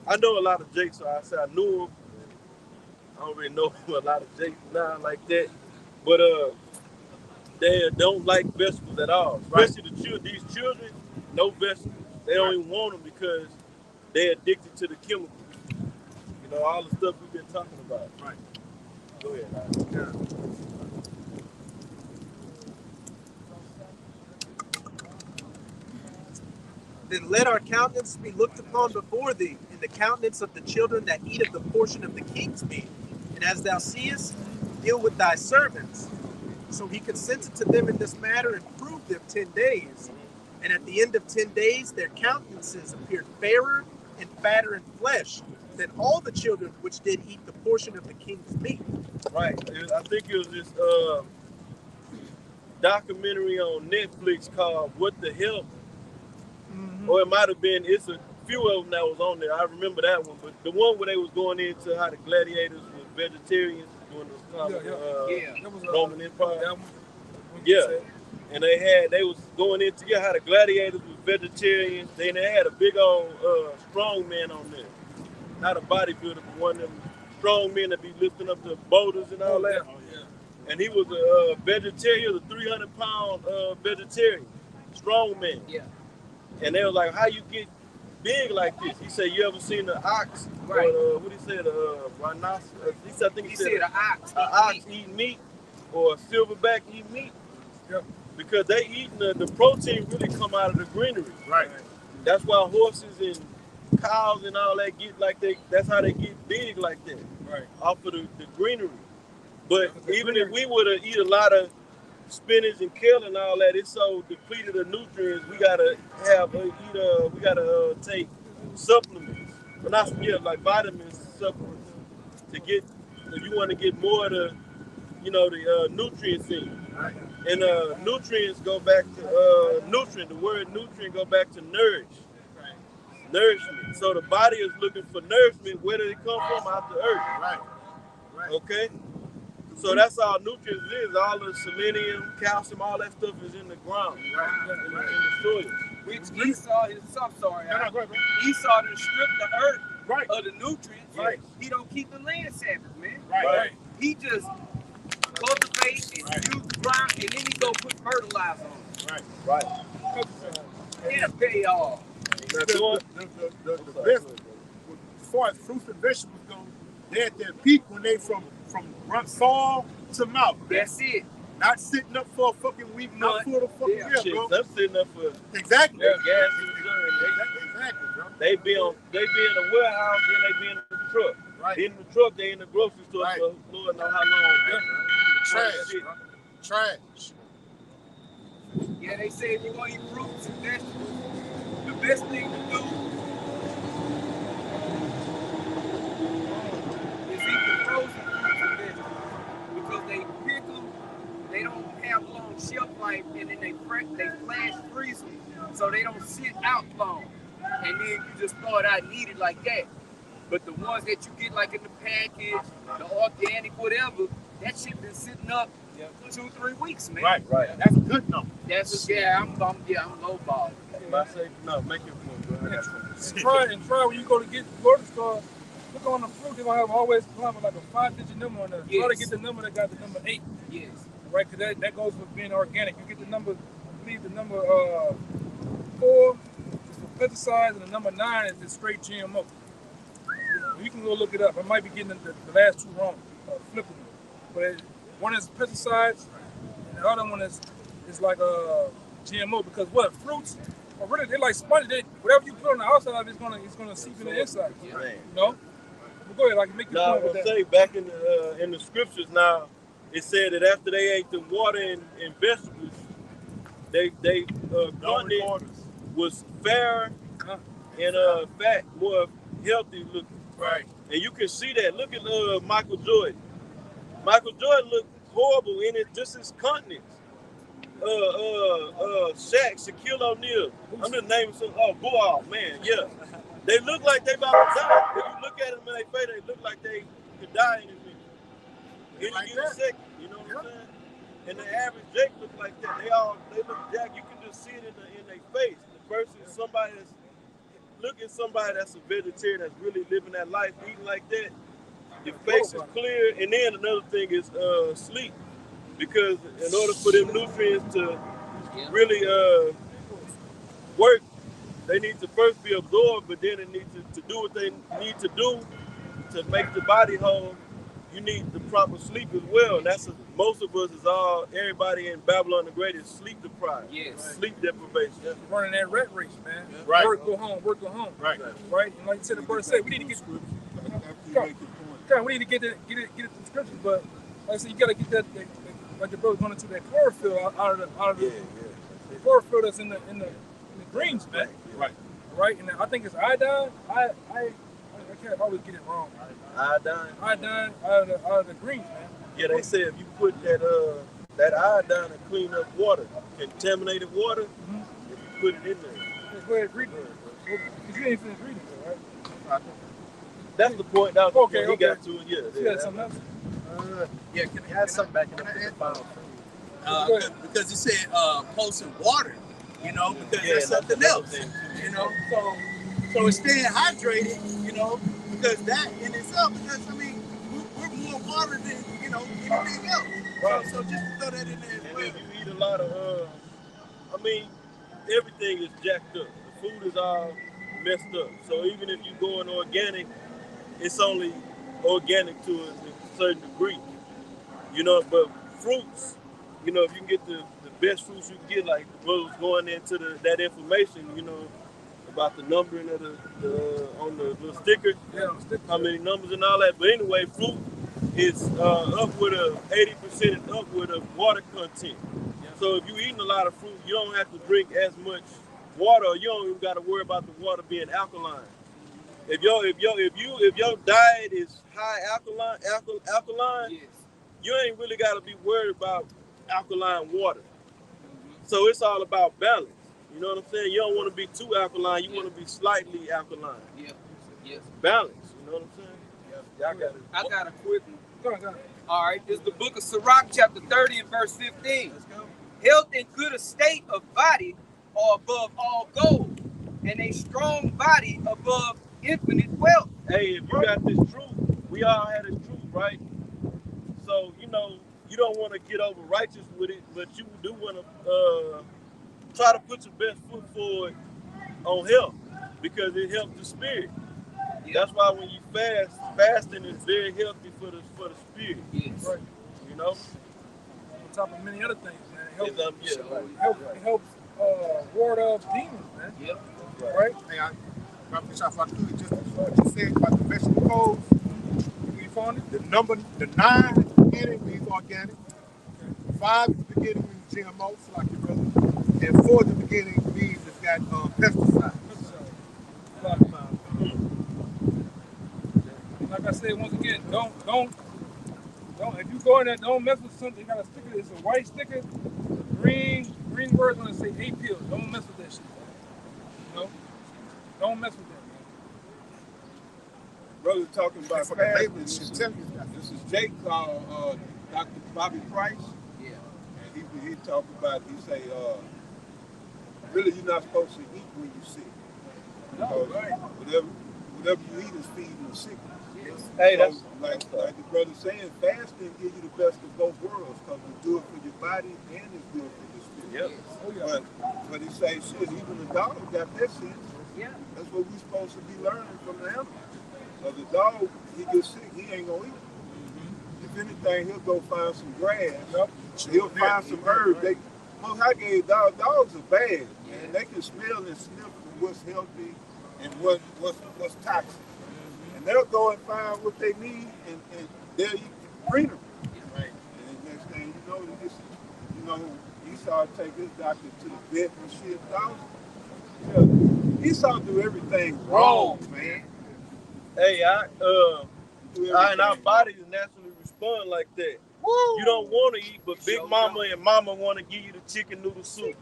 Speaker 1: I know a lot of Jake, so I said I knew him. I don't really know a lot of Jake now like that, but they don't like vegetables at all. Especially these children, no vegetables. They don't even want them because they're addicted to the chemicals. All the stuff we've been talking about.
Speaker 10: Right.
Speaker 1: Go ahead.
Speaker 3: Then let our countenance be looked upon before thee, in the countenance of the children that eat of the portion of the king's meat. And as thou seest, deal with thy servants. So he consented to them in this matter and proved them 10 days. And at the end of 10 days, their countenances appeared fairer and fatter in flesh than all the children which did eat the portion of the king's meat.
Speaker 1: Right. I think it was this documentary on Netflix called What the Hell? Or it might have been, it's a few of them that was on there. I remember that one. But the one where they was going into how the gladiators were vegetarians during the time of Roman Empire. Yeah. And they was going into how the gladiators were vegetarians. Then they had a big old strong man on there. Not a bodybuilder, but one of them strong men that be lifting up the boulders and all that. And he was a vegetarian, a 300-pound vegetarian, strong man.
Speaker 5: Yeah.
Speaker 1: And they were like, how you get big like this? He said, you ever seen an ox?
Speaker 5: Right.
Speaker 1: Or what did he say, a rhinoceros? He said an ox eat meat or a silverback eat meat.
Speaker 2: Yeah.
Speaker 1: Because they eating the protein really come out of the greenery.
Speaker 10: Right.
Speaker 1: That's why horses and cows and all that get like that's how they get big like that.
Speaker 2: Right.
Speaker 1: Off of the greenery. But even if we were to eat a lot of spinach and kale and all that, it's so depleted of nutrients. We gotta take supplements, but not like vitamins, supplements to get. If you want to get more of the, the nutrients in.
Speaker 10: Right.
Speaker 1: And nutrients go back to nutrient. The word nutrient go back to nourish, nourishment. So the body is looking for nourishment. Where did it come from? Out the earth.
Speaker 10: Right.
Speaker 1: Okay. So that's all nutrients is. All the selenium, calcium, all that stuff is in the ground, in the soil.
Speaker 5: Which Esau is, I'm sorry.
Speaker 10: Go ahead, bro.
Speaker 5: Esau done stripped the earth
Speaker 10: Right.
Speaker 5: of the nutrients.
Speaker 10: Right.
Speaker 5: He don't keep the land Sabbath, man.
Speaker 10: Right.
Speaker 5: He just cultivate and use the ground, and then he go put fertilizer on it.
Speaker 1: Right.
Speaker 5: It'll pay off.
Speaker 10: The best, as far as fruits and vegetables go, they're at their peak when they from fall to mouth.
Speaker 5: That's it.
Speaker 10: Not sitting up for a fucking week, not for the fucking year, bro.
Speaker 1: They're sitting up for
Speaker 10: Exactly.
Speaker 1: their gas and
Speaker 10: Exactly, bro.
Speaker 1: They be in the warehouse, then they be in the truck.
Speaker 10: Right.
Speaker 1: In the truck, they in the grocery store
Speaker 10: Right.
Speaker 1: for Lord know how long.
Speaker 10: Trash, bro. Trash.
Speaker 5: Yeah, they say if you want to eat fruits and vegetables, the best thing to do is eat the frozen fruits and vegetables because they and then they flash freeze them so they don't sit out long. And then you just throw it out needed like that. But the ones that you get like in the package, the organic, whatever, that shit been sitting up 2-3 weeks, man.
Speaker 6: Right. That's a good number.
Speaker 5: That's I'm low ball.
Speaker 1: I say no, make your point, bro. I got something.
Speaker 2: Try when you go to get the grocery store. Look on the fruit, they're gonna have always come with like a 5-digit number on there.
Speaker 5: Yes.
Speaker 2: Try to get the number that got the number 8.
Speaker 5: Yes.
Speaker 2: Right, because that goes with being organic. You get the number, I believe the number 4 is for pesticides, and the number 9 is the straight GMO. You can go look it up. I might be getting the last 2 wrong, flipping them. But one is pesticides, and the other one is like GMO. Because fruits are really, they're like sponges. Whatever you put on the outside of it, it's gonna seep in the inside.
Speaker 1: Yeah.
Speaker 2: You know? But go ahead, like make your
Speaker 1: Now,
Speaker 2: point
Speaker 1: I
Speaker 2: with that.
Speaker 1: say back in the scriptures now, it said that after they ate the water and vegetables, they content was fairer and fat, more healthy looking.
Speaker 7: Right.
Speaker 1: And you can see that. Look at Michael Jordan. Michael Jordan looked horrible in it, just his continence. Shaq, Shaquille O'Neal. I'm just naming some. Oh man, yeah. They look like they about to die. When you look at them in their face, they look like they could die in a minute. Any given second, you know what I'm saying? And the average Jake look like that. They look jacked. You can just see it in their face. The person is somebody that's a vegetarian that's really living that life, eating like that. Your face is clear. And then another thing is sleep. Because in order for them nutrients to really work, they need to first be absorbed, but then it needs to do what they need to do to make the body whole. You need the proper sleep as well. And that's most of us everybody in Babylon the Great is sleep deprived.
Speaker 5: Yes.
Speaker 1: Sleep deprivation.
Speaker 2: Running that rat race, man.
Speaker 1: Yeah. Right.
Speaker 2: Work, go home.
Speaker 1: Right.
Speaker 2: Right? And like you said, the verse said, we need to get we need to get it to the scriptures, but like I said, you gotta get that like the brother going into that chlorophyll out of the chlorophyll that's in the greens, man. Right. And I think it's iodine. I can't always get it wrong. Iodine out of the greens, man.
Speaker 1: Yeah, they say if you put that iodine in clean up water, contaminated water, if you put it in there.
Speaker 2: Let's go ahead and read it. Because you ain't finished reading it, right?
Speaker 1: That's the point. That was the point he got to it.
Speaker 2: You got something else?
Speaker 3: Can I add something back in the final?
Speaker 8: Because he said close in water, because there's something else, So it's staying hydrated, because that in itself, because we're more water than anything else. Right. So just throw that in there as well.
Speaker 1: And if you eat a lot of, everything is jacked up. The food is all messed up. So even if you go in organic, it's only organic to a certain degree. But fruits, if you can get the best fruits you can get, like the brothers going into that information, about the numbering of the on the little sticker, how many numbers and all that. But anyway, fruit is upward of 80% and upward of water content. So if you're eating a lot of fruit, you don't have to drink as much water. Or you don't even got to worry about the water being alkaline. If your diet is high alkaline, you ain't really got to be worried about alkaline water. So it's all about balance. You know what I'm saying? You don't want to be too alkaline. You want to be slightly alkaline.
Speaker 5: Yes.
Speaker 1: Balance. You know what I'm saying?
Speaker 5: I got a quick one. Go. All right. This is the book of Sirach, chapter 30 and verse 15. Let's go. Health and good estate of body are above all gold, and a strong body above infinite wealth.
Speaker 1: Hey, if you got this truth, we all had this truth, right? So, you don't want to get over righteous with it, but you do want to try to put your best foot forward on health, because it helps the spirit. That's why when you fasting is very healthy for the spirit.
Speaker 5: Yes.
Speaker 2: Right.
Speaker 1: On
Speaker 2: top of many other things, man. It helps ward off demons, man.
Speaker 5: Yep.
Speaker 2: Right?
Speaker 10: Hey, I wish I could just what you said about the vegetable codes.
Speaker 2: We found it.
Speaker 10: The 9 at the beginning means organic. 5 at the beginning means GMO, so like your brother. And 4 at the beginning means it's got pesticides.
Speaker 2: Like I said, once again, don't. If you go in there, don't mess with something. You got a sticker. It's a white sticker, green, green words on it say 8 pills. Don't mess with that shit. You know? Don't mess with that,
Speaker 6: Brother talking about
Speaker 10: For the
Speaker 6: fasting.
Speaker 10: label and shit. Tell me that.
Speaker 6: This is Jake called Dr. Bobby Price.
Speaker 5: Yeah.
Speaker 6: And he talked about, he say, really you're not supposed to eat when you're sick.
Speaker 5: No, right.
Speaker 6: Whatever you eat is feeding the sickness.
Speaker 3: Hey,
Speaker 6: So,
Speaker 3: that's
Speaker 6: like the brother saying, fasting give you the best of both worlds because it's good for your body and it's good for your spirit.
Speaker 1: Yep.
Speaker 6: But he say, shit, even the dog got that sense.
Speaker 5: Yeah.
Speaker 6: That's what we're supposed to be learning from the animal. So the dog, he gets sick, he ain't gonna eat. If anything, he'll go find some grass. He'll find some herbs. Most High gave dogs are bad, and they can smell and sniff what's healthy and what's toxic. And they'll go and find what they need, and they'll eat greenery.
Speaker 5: Right.
Speaker 6: And the next thing you know, Esau take his doctor to the vet and shit. Esau do everything wrong, man.
Speaker 1: Hey, our bodies naturally respond like that.
Speaker 6: Woo!
Speaker 1: You don't want to eat, but Big Mama and Mama want to give you the chicken noodle soup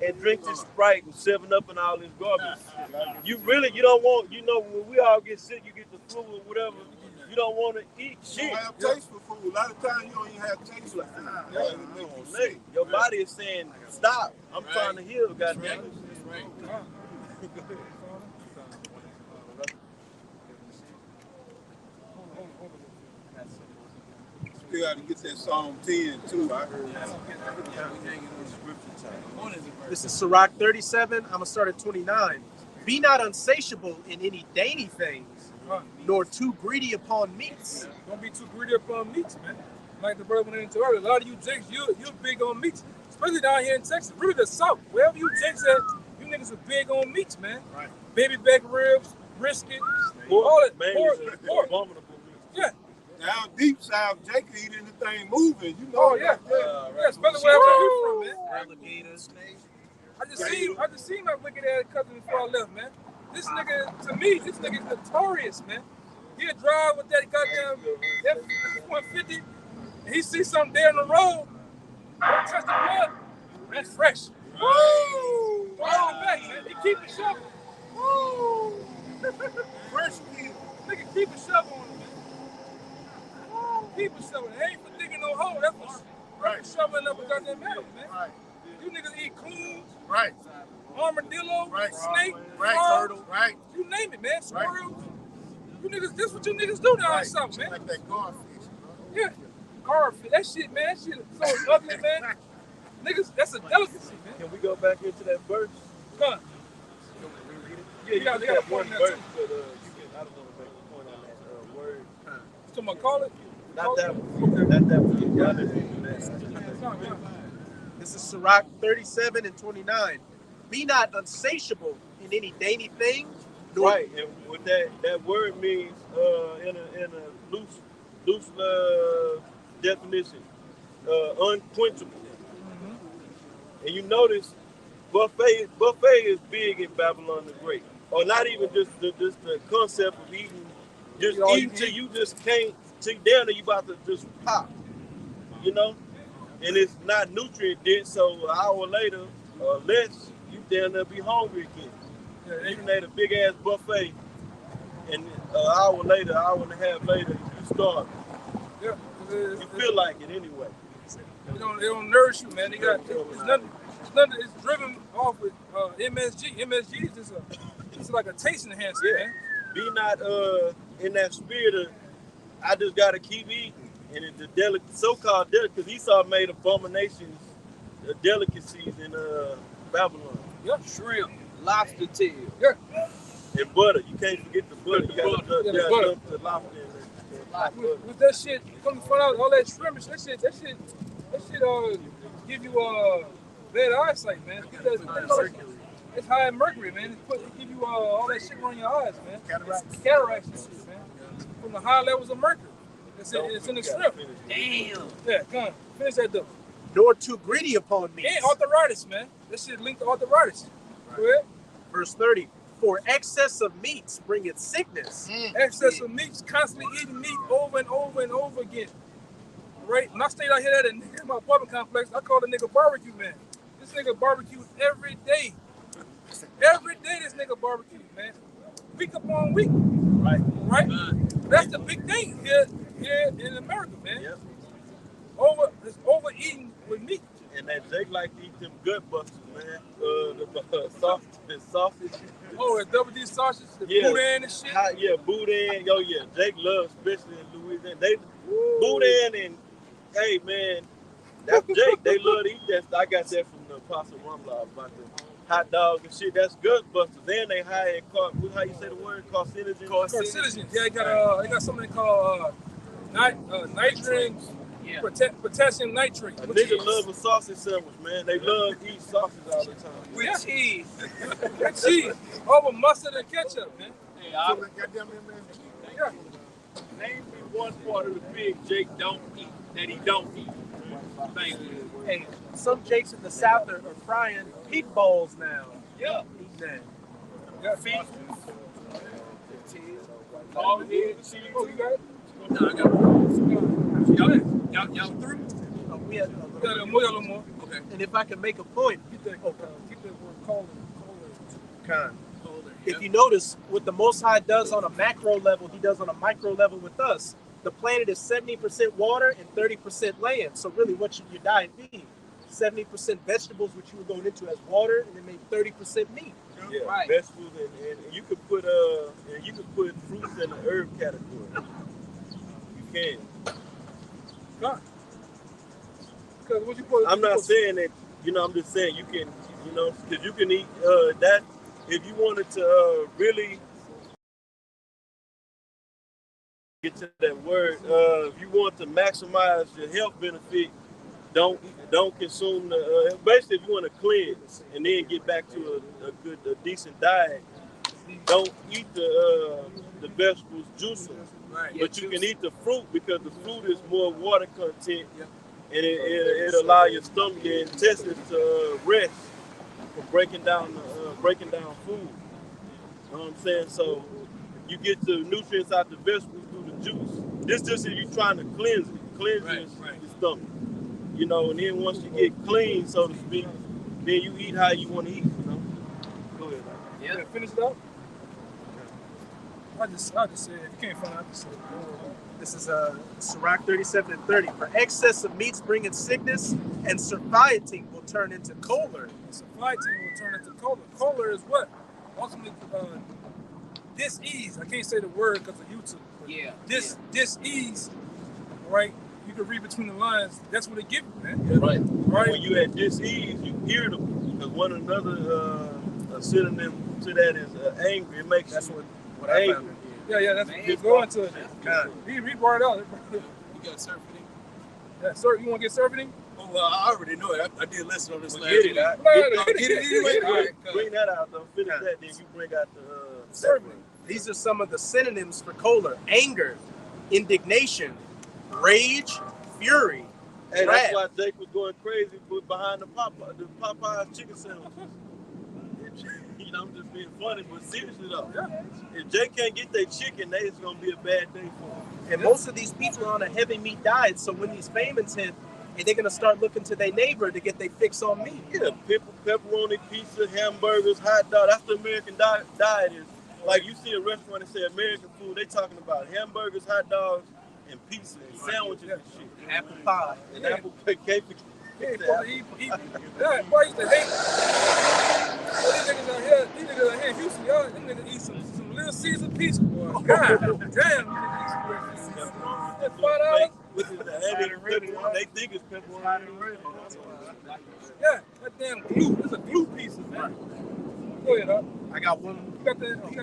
Speaker 1: and drink this Sprite and 7-Up and all this garbage. You don't want, when we all get sick, you get the flu or whatever, you don't want to eat
Speaker 6: You
Speaker 1: shit.
Speaker 6: don't have taste for food. A lot of times you don't even have taste for food. It make you sick.
Speaker 1: Your body is saying, stop. I'm trying to heal, goddamn it.
Speaker 6: You got to get that Psalm 10 too. I heard
Speaker 3: This is Sirach 37. I'm going to start at 29. Be not unsatiable in any dainty things, nor too greedy upon meats.
Speaker 2: Don't be too greedy upon meats, man. Like the brother went into earlier, a lot of you jakes, you're big on meats, especially down here in Texas. Really the South, wherever you jakes at, you niggas are big on meats, man.
Speaker 3: Right.
Speaker 2: Baby back ribs, brisket, all that. Pork.
Speaker 1: Abominable.
Speaker 2: Yeah.
Speaker 6: down deep south, Jake eat anything moving. You know.
Speaker 2: Oh yeah, especially where you from, man.
Speaker 3: Alligators.
Speaker 2: I just seen my wicked ass cousin before I left, man. This nigga, to me, this nigga's notorious, man. He'll drive with that goddamn F-150, and he see something there in the road, don't touch the blood, that's fresh. Woo! Throw it back, man. He keep the shovel. Woo! Fresh meat. Nigga, keep a shovel on him, man. Keep a shovel. It ain't for digging no hole. That's for shoveling up a goddamn metal, man. Right. You niggas eat coons. Right. Armadillo. Right. Snake.
Speaker 10: Right.
Speaker 2: Turtle. Right. You name it, man. Squirrels. You niggas, this what you niggas do down south, man.
Speaker 10: Like that garfish.
Speaker 2: Yeah. Garfish. That shit, man. That shit is so ugly, man. Niggas, that's a delicacy, man.
Speaker 1: Can we go back into that verse?
Speaker 2: Come on.
Speaker 1: Yeah, you got one verse, but you can, I don't want to make a point on that word.
Speaker 2: You talking about call it?
Speaker 1: Not that one. Not that one.
Speaker 3: This is Sirach 37 and 29. Be not unsatiable in any dainty thing.
Speaker 1: Right, and what that word means in a loose definition, unquenchable. Mm-hmm. And you notice buffet is big in Babylon the Great, or not even just the concept of eating, just eating till you just can't, till down there you about to just pop, you know, and it's not nutrient dense. So an hour later or less, you down there be hungry again. You ate a big ass buffet, and an hour later, hour and a half later, you start.
Speaker 2: Yeah,
Speaker 1: you feel like it anyway.
Speaker 2: They don't nourish you, man. They got it's nothing. It's driven off with MSG. MSG is just it's like a taste enhancer, man.
Speaker 1: Be not in that spirit of I just gotta keep eating, and the so-called delicacies, because Esau made abominations, delicacies in Babylon.
Speaker 2: Yeah,
Speaker 5: shrimp. Lobster tail.
Speaker 2: Yeah.
Speaker 1: And butter. You can't forget the butter. You got to dump the lobster
Speaker 2: with that shit, come to find out all that shrimp, that shit give you bad eyesight, man. It's high in mercury, man. It give you all that shit on your eyes, man. Cataracts and shit, man. From the high levels of mercury. It's in the shrimp. Damn. Yeah, come on. Finish that though.
Speaker 3: Nor too greedy upon me.
Speaker 2: And arthritis, man. That shit linked to arthritis. Go ahead.
Speaker 3: Verse 30. For excess of meats bringeth sickness.
Speaker 2: Excess of meats, constantly eating meat over and over and over again. Right? When I stayed out here at my apartment complex, I called a nigga barbecue man. This nigga barbecues every day. Every day this nigga barbecues, man. Week upon week. Right. That's the big thing here in America, man.
Speaker 1: Yep.
Speaker 2: It's overeating with meat.
Speaker 1: And that Jake like to eat them gut busters, man. The sausage.
Speaker 2: Oh, it's double D sausage, the boudin and shit.
Speaker 1: Yeah, boudin. Yo, yeah. Jake loves, especially in Louisiana. Boudin and, hey, man, that's Jake. They love to eat that. I got that from the Apostle Rumlaw about the hot dog and shit. That's gut busters. Then they high in how you say the word? Carcinogen.
Speaker 2: Carcinogen. Yeah, they got something called nitrogen. Yeah. Potassium nitrate.
Speaker 1: A nigga love a sausage sandwich, man. They love to eat sausage all the time.
Speaker 2: With cheese. With cheese. Over mustard and ketchup, man.
Speaker 7: Hey, name me one part of the pig Jake don't eat, that he don't eat. Thank you.
Speaker 3: Hey, some Jakes in the South are frying pig balls now.
Speaker 7: Yeah.
Speaker 3: Eat that.
Speaker 2: Got feet.
Speaker 7: All the head, cheese.
Speaker 2: Oh, you got it?
Speaker 7: No, I got it. Y'all through?
Speaker 3: We had a
Speaker 2: little more.
Speaker 7: Okay.
Speaker 3: And if I can make a point,
Speaker 2: keep that word colder.
Speaker 3: If you notice, what the Most High does on a macro level, he does on a micro level with us. The planet is 70% water and 30% land. So really, what should your diet be? 70% vegetables, which you were going into as water, and then maybe 30% meat.
Speaker 1: Yeah,
Speaker 3: right.
Speaker 1: Vegetables and you could put fruits in the herb category. You can.
Speaker 2: God. Because what you put?
Speaker 1: I'm not saying that. I'm just saying you can. Because you can eat that if you wanted to really get to that word. If you want to maximize your health benefit, don't consume the. Basically, if you want to cleanse and then get back to a decent diet, don't eat the vegetables juices. Right. But you can eat the fruit because the fruit is more water content, and it allow your stomach, your intestines to rest from breaking down food. You know what I'm saying? So you get the nutrients out the vegetables through the juice. This just if you're trying to cleanse your stomach. And then once you get clean, so to speak, then you eat how you want to eat. Go ahead.
Speaker 2: Yeah. Finish it up. I just said, if you can't find it, I just said.
Speaker 3: This is Sirach 37 and 30. For excess of meats bringeth sickness, and satiety will turn into choler.
Speaker 2: Satiety will turn into choler. Choler is what? Ultimately, dis-ease. I can't say the word because of YouTube.
Speaker 5: Yeah.
Speaker 2: Dis-ease, right? You can read between the lines. That's what it gives you, man.
Speaker 1: Yeah, right. When you at dis-ease, you irritable. Because one another synonym to that is angry. It makes you angry.
Speaker 2: Yeah, that's just going to it. He brought it out.
Speaker 7: You got surfing?
Speaker 2: Yeah, sir, you want to get surfing?
Speaker 7: Oh, well, I already know it. I did listen on this last
Speaker 1: week.
Speaker 7: Get it
Speaker 1: anyway. Bring that out, though. Finish that, then you bring out the
Speaker 2: surfing.
Speaker 3: These are some of the synonyms for choler: anger, indignation, rage, fury.
Speaker 1: Hey, that's why Jake was going crazy behind the Popeye's chicken sandwich. I'm just being funny, but seriously though, if Jake can't get their chicken, it's gonna be a bad day for him.
Speaker 3: And most of these people are on a heavy meat diet, so when these famines hit, they're gonna start looking to their neighbor to get their fix on meat.
Speaker 1: Yeah, pepperoni, pizza, hamburgers, hot dog. That's the American diet is. Like you see a restaurant and say American food, they talking about hamburgers, hot dogs, and pizza and sandwiches and shit.
Speaker 3: Apple pie.
Speaker 1: And apple cake.
Speaker 2: Boy, I used to hate these niggas out here in Houston, y'all, them niggas eat some Little Caesar pizza, boy. God damn, you niggas eat some That's $5.
Speaker 1: They think it's pepperoni.
Speaker 2: Yeah, that damn glue. It's a glue pizza, man. Go ahead, up.
Speaker 3: I got one.
Speaker 2: You got that one?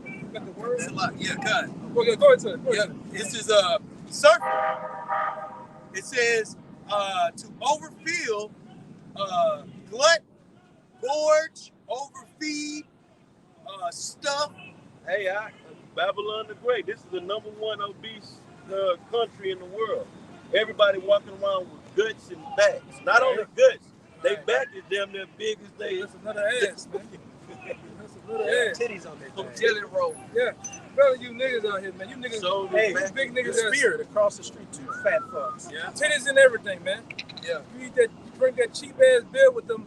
Speaker 2: You got the word?
Speaker 7: It's a lot. Yeah, cut.
Speaker 2: Go ahead to it.
Speaker 7: This is surfer. It says to overfill, glut, gorge, overfeed, stuff.
Speaker 1: Hey, Babylon the Great. This is the #1 obese country in the world. Everybody walking around with guts and backs. Not only guts, they back is damn near big as they.
Speaker 2: That's another ass, man. That's Little heads.
Speaker 3: Titties on their
Speaker 5: From
Speaker 3: back.
Speaker 5: Jelly Roll.
Speaker 2: Yeah. Brother, you niggas out here, man. You niggas,
Speaker 1: So,
Speaker 3: Hey,
Speaker 2: you big niggas
Speaker 3: the
Speaker 2: that's
Speaker 3: spirit across the street, too. Fat fucks.
Speaker 2: yeah. Titties and everything, man.
Speaker 5: Yeah.
Speaker 2: You eat that, you drink that cheap ass beer with them,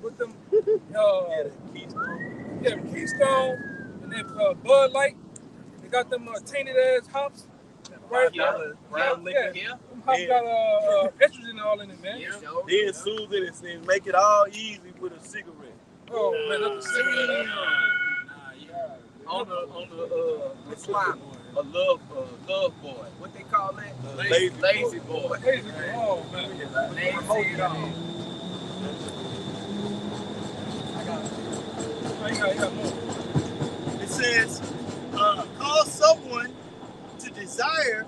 Speaker 1: Yeah,
Speaker 2: Keystone and that Bud Light. They got them tainted ass hops. Right?
Speaker 3: $5 brown liquor.
Speaker 5: Yeah.
Speaker 2: Them hops got estrogen all in it, man.
Speaker 5: Yeah.
Speaker 1: then soothe it and make it all easy with a cigarette.
Speaker 2: Oh man, that's a cigarette.
Speaker 5: On the slime, a love boy. What they call that? Lazy boy.
Speaker 2: Hey, oh man.
Speaker 5: Lazy dog.
Speaker 2: I got more.
Speaker 9: It says, cause someone to desire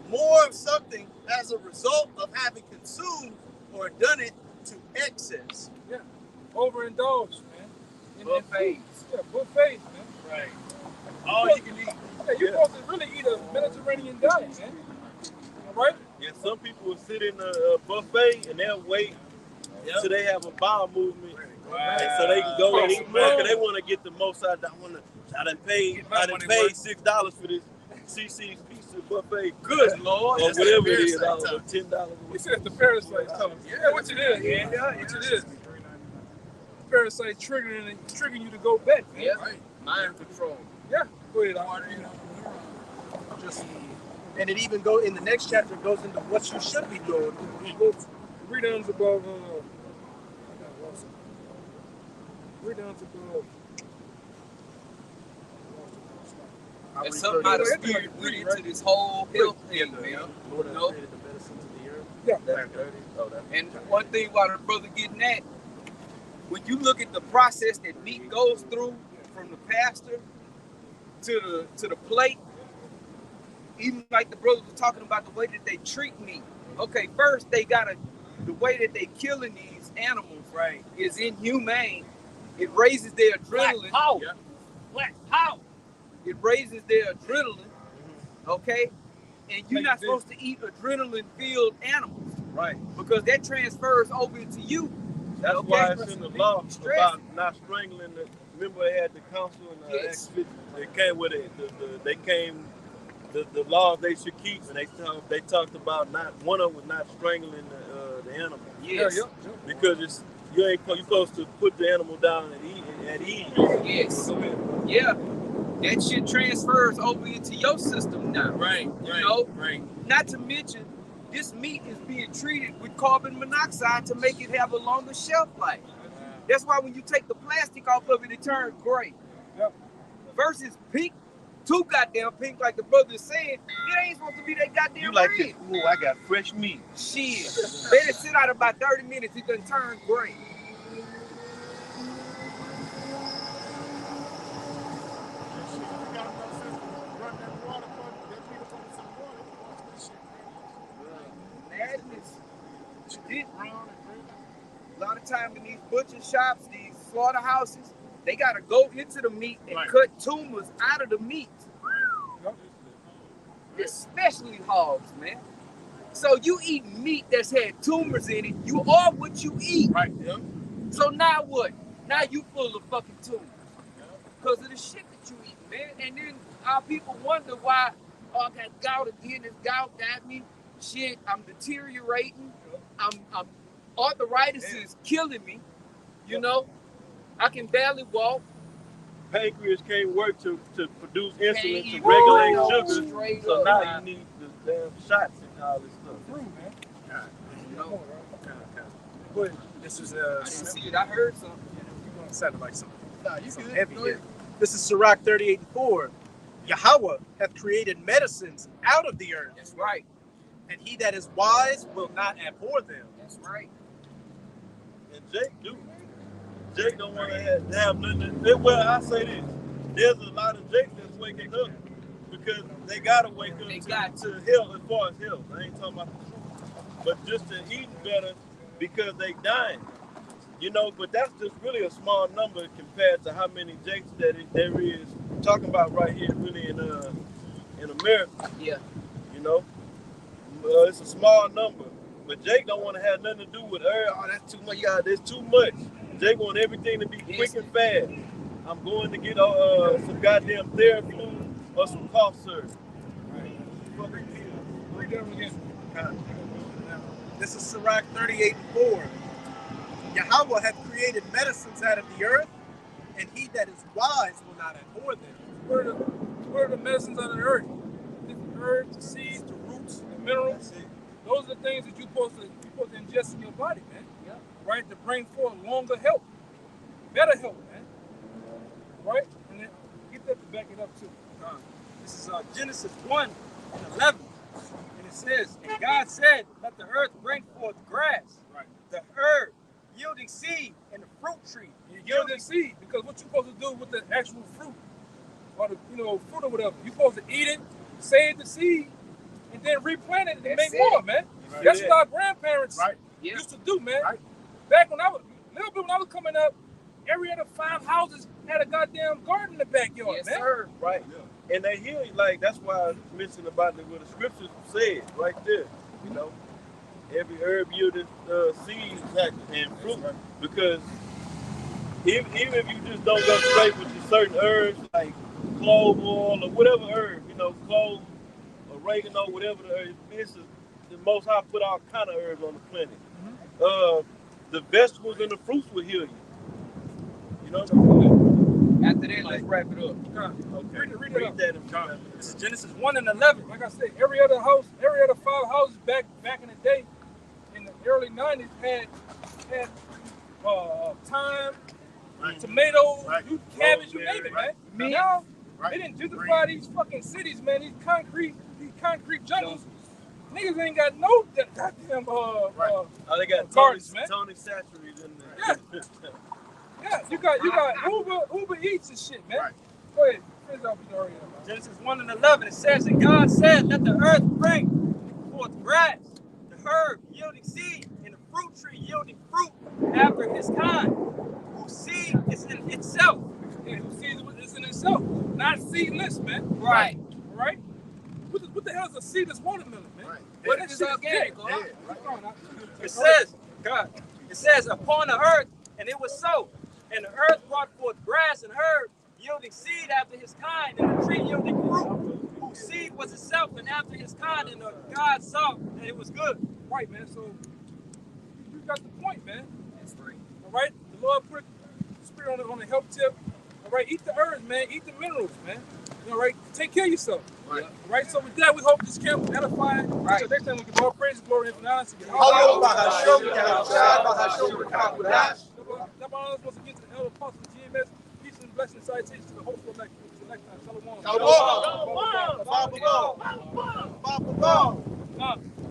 Speaker 9: more of something as a result of having consumed or done it to excess.
Speaker 2: Yeah. Overindulge, man.
Speaker 5: Buffets.
Speaker 2: Yeah, buffets, man.
Speaker 9: Right. All you can eat.
Speaker 2: Yeah, you're supposed to really eat a Mediterranean diet, man. All right?
Speaker 1: Yeah, some people will sit in a buffet and they'll wait until they have a bowel movement, and so they can go and eat more because they want to get the most out. I done paid $6 for this CC's pizza buffet.
Speaker 5: Good Lord.
Speaker 1: Or
Speaker 5: That's
Speaker 1: whatever
Speaker 5: the
Speaker 1: it is,
Speaker 5: parasite
Speaker 1: $10.
Speaker 2: He said it's the parasite telling you. Yeah, what it is. Yeah, what it is. Parasite triggering you to go back, man.
Speaker 5: Yeah. Mind control.
Speaker 2: Yeah. Go ahead,
Speaker 3: And it even go in the next chapter, it goes into what you should be doing.
Speaker 2: Read down to about
Speaker 5: And something out of spirit went into this whole health thing, man.
Speaker 3: Lord has
Speaker 5: No.
Speaker 3: created the medicines of the earth.
Speaker 2: Yeah.
Speaker 3: That's dirty. Oh, that's
Speaker 5: And one thing while the brother getting at, when you look at the process that meat goes through from the pasture to the plate, even like the brothers were talking about the way that they treat meat. Okay, first the way that they killing these animals, right, is inhumane. It raises their adrenaline. Black power. It raises their adrenaline. Okay? And you're not supposed to eat adrenaline-filled animals.
Speaker 1: Right.
Speaker 5: Because that transfers over into you.
Speaker 1: That's
Speaker 5: Okay.
Speaker 1: why it's in the law
Speaker 5: Stress.
Speaker 1: about not strangling the. Remember, they had the council and
Speaker 5: Yes.
Speaker 1: they came with it. The laws they should keep, and they talked about not one of them was not strangling the animal.
Speaker 5: Yes.
Speaker 1: Because you're supposed to put the animal down and eat at ease.
Speaker 5: Yes. Yeah. That shit transfers over into your system now.
Speaker 7: Right,
Speaker 5: You know? Not to mention, this meat is being treated with carbon monoxide to make it have a longer shelf life. That's why when you take the plastic off of it, it turns gray.
Speaker 2: Yep.
Speaker 5: Versus pink, too goddamn pink, like the brother is saying, it ain't supposed to be that goddamn
Speaker 1: You like
Speaker 5: red.
Speaker 1: it? Ooh, I got fresh meat.
Speaker 5: Shit. Let it sit out about 30 minutes, it done turn gray. Madness. A lot of time in these butcher shops, these slaughterhouses, they gotta go into the meat and cut tumors out of the meat. Especially hogs, man. So you eat meat that's had tumors in it, you are what you eat.
Speaker 7: Right. Yeah.
Speaker 5: So now what? Now you full of fucking tumors. Because of the shit that you eat, man. And then our people wonder why, oh, I got gout again, this gout got me. Shit, I'm deteriorating. I'm arthritis is killing me. You know? I can barely walk.
Speaker 1: Pancreas can't work to produce insulin to
Speaker 5: eat
Speaker 1: regulate
Speaker 5: no
Speaker 1: sugars.
Speaker 5: straight
Speaker 1: So
Speaker 5: up.
Speaker 1: now you need the damn shots and all this stuff.
Speaker 5: You know?
Speaker 3: Go ahead. This is
Speaker 5: I didn't see it. I heard something.
Speaker 3: sounded like something.
Speaker 5: Nah, you
Speaker 3: Some
Speaker 5: good.
Speaker 3: heavy
Speaker 5: Go
Speaker 3: here.
Speaker 5: ahead.
Speaker 3: This is Sirach 38:4. Yahweh hath created medicines out of the earth,
Speaker 5: That's right.
Speaker 3: and he that is wise will not abhor them.
Speaker 5: That's right.
Speaker 1: And Jake don't want to have nothing. Well, I say this. There's a lot of Jakes that's waking up because they got to wake up to health as far as health. I ain't talking about the food. But just to eat better because they dying. You know, but that's just really a small number compared to how many Jakes that there is. Talking about right here really in America.
Speaker 5: Yeah.
Speaker 1: You know, it's a small number. But Jake don't want to have nothing to do with that's too much. Yeah, there's too much. Jake want everything to be quick and fast. I'm going to get some goddamn therapy or some cough surgery.
Speaker 2: Read that one again.
Speaker 3: This is Sirach 38:4. Yahweh hath created medicines out of the earth, and he that is wise will not abhor them.
Speaker 2: Where are the medicines out of the earth? The herbs, the seeds, the roots, the minerals. Those are the things that you're supposed to ingest in your body, man.
Speaker 3: Yeah.
Speaker 2: Right? To bring forth longer health, better health, man. Right? And then get that to back it up too.
Speaker 4: This is Genesis 1:11. And it says, and God said, let the earth bring forth grass,
Speaker 2: Right.
Speaker 4: the herb yielding seed, and the fruit tree
Speaker 2: Yielding seed, because what you're supposed to do with the actual fruit, or the fruit or whatever, you're supposed to eat it, save the seed, and then replant it and
Speaker 5: That's
Speaker 2: make
Speaker 5: it.
Speaker 2: more, man.
Speaker 1: Right.
Speaker 2: That's what our grandparents
Speaker 10: Right.
Speaker 2: used to do, man.
Speaker 10: Right.
Speaker 2: Back when I was when I was coming up, every other 5 houses had a goddamn garden in the backyard,
Speaker 5: Yes,
Speaker 2: man.
Speaker 5: sir.
Speaker 1: Right. And they hear you, like, that's why I mentioned about what the scriptures said right there. You know, every herb yielded seeds and fruit. Because even if you just don't go straight with the certain herbs like clove oil or whatever herb, clove, oregano, whatever the herb is, the Most High put all kind of herbs on the planet. The vegetables and the fruits will heal you. You know what I'm saying?
Speaker 5: After that, let's wrap it up.
Speaker 1: Okay.
Speaker 2: Read
Speaker 1: Read that in
Speaker 4: This is Genesis 1:11.
Speaker 2: Like I said, every other 5 houses back in the day, in the early 90s, had thyme, tomatoes, cabbage, you name it, man. Now they didn't gentrify these fucking cities, man. These concrete jungles. Niggas ain't got no goddamn
Speaker 1: they got
Speaker 2: gardens, man.
Speaker 1: Tony Satcheries in there.
Speaker 2: Yeah, you got Uber Eats and shit, man.
Speaker 10: Right.
Speaker 2: Go ahead. Finish off the story.
Speaker 4: Genesis 1:11. It says, and God said, let the earth bring forth grass, the herb yielding seed, and the fruit tree yielding fruit after his kind, whose seed is in itself.
Speaker 2: Yeah, whose seed is in itself, not seedless, man.
Speaker 5: Right.
Speaker 2: All right? What the hell is a seedless watermelon, man?
Speaker 10: Right.
Speaker 2: Well,
Speaker 5: It's
Speaker 2: that shit is
Speaker 5: organic,
Speaker 2: dead.
Speaker 5: huh?
Speaker 4: It says, upon the earth, and it was so. And the earth brought forth grass and herb, yielding seed after his kind, and the tree yielding fruit, whose seed was itself and after his kind, and God saw that it was good.
Speaker 2: Right, man. So you got the point, man.
Speaker 5: That's right.
Speaker 2: All right? The Lord put the spirit on the health tip. All right? Eat the herbs, man. Eat the minerals, man. All right? Take care of yourself.
Speaker 10: Right.
Speaker 2: All right? So with that, we hope this camp was edifying.
Speaker 5: Right.
Speaker 2: So next time we give all praise, glory, and finality. That brings us once again to the elder apostle GMS. Peace and blessings, salutations to the host of next time. Shalom.
Speaker 10: Shalom.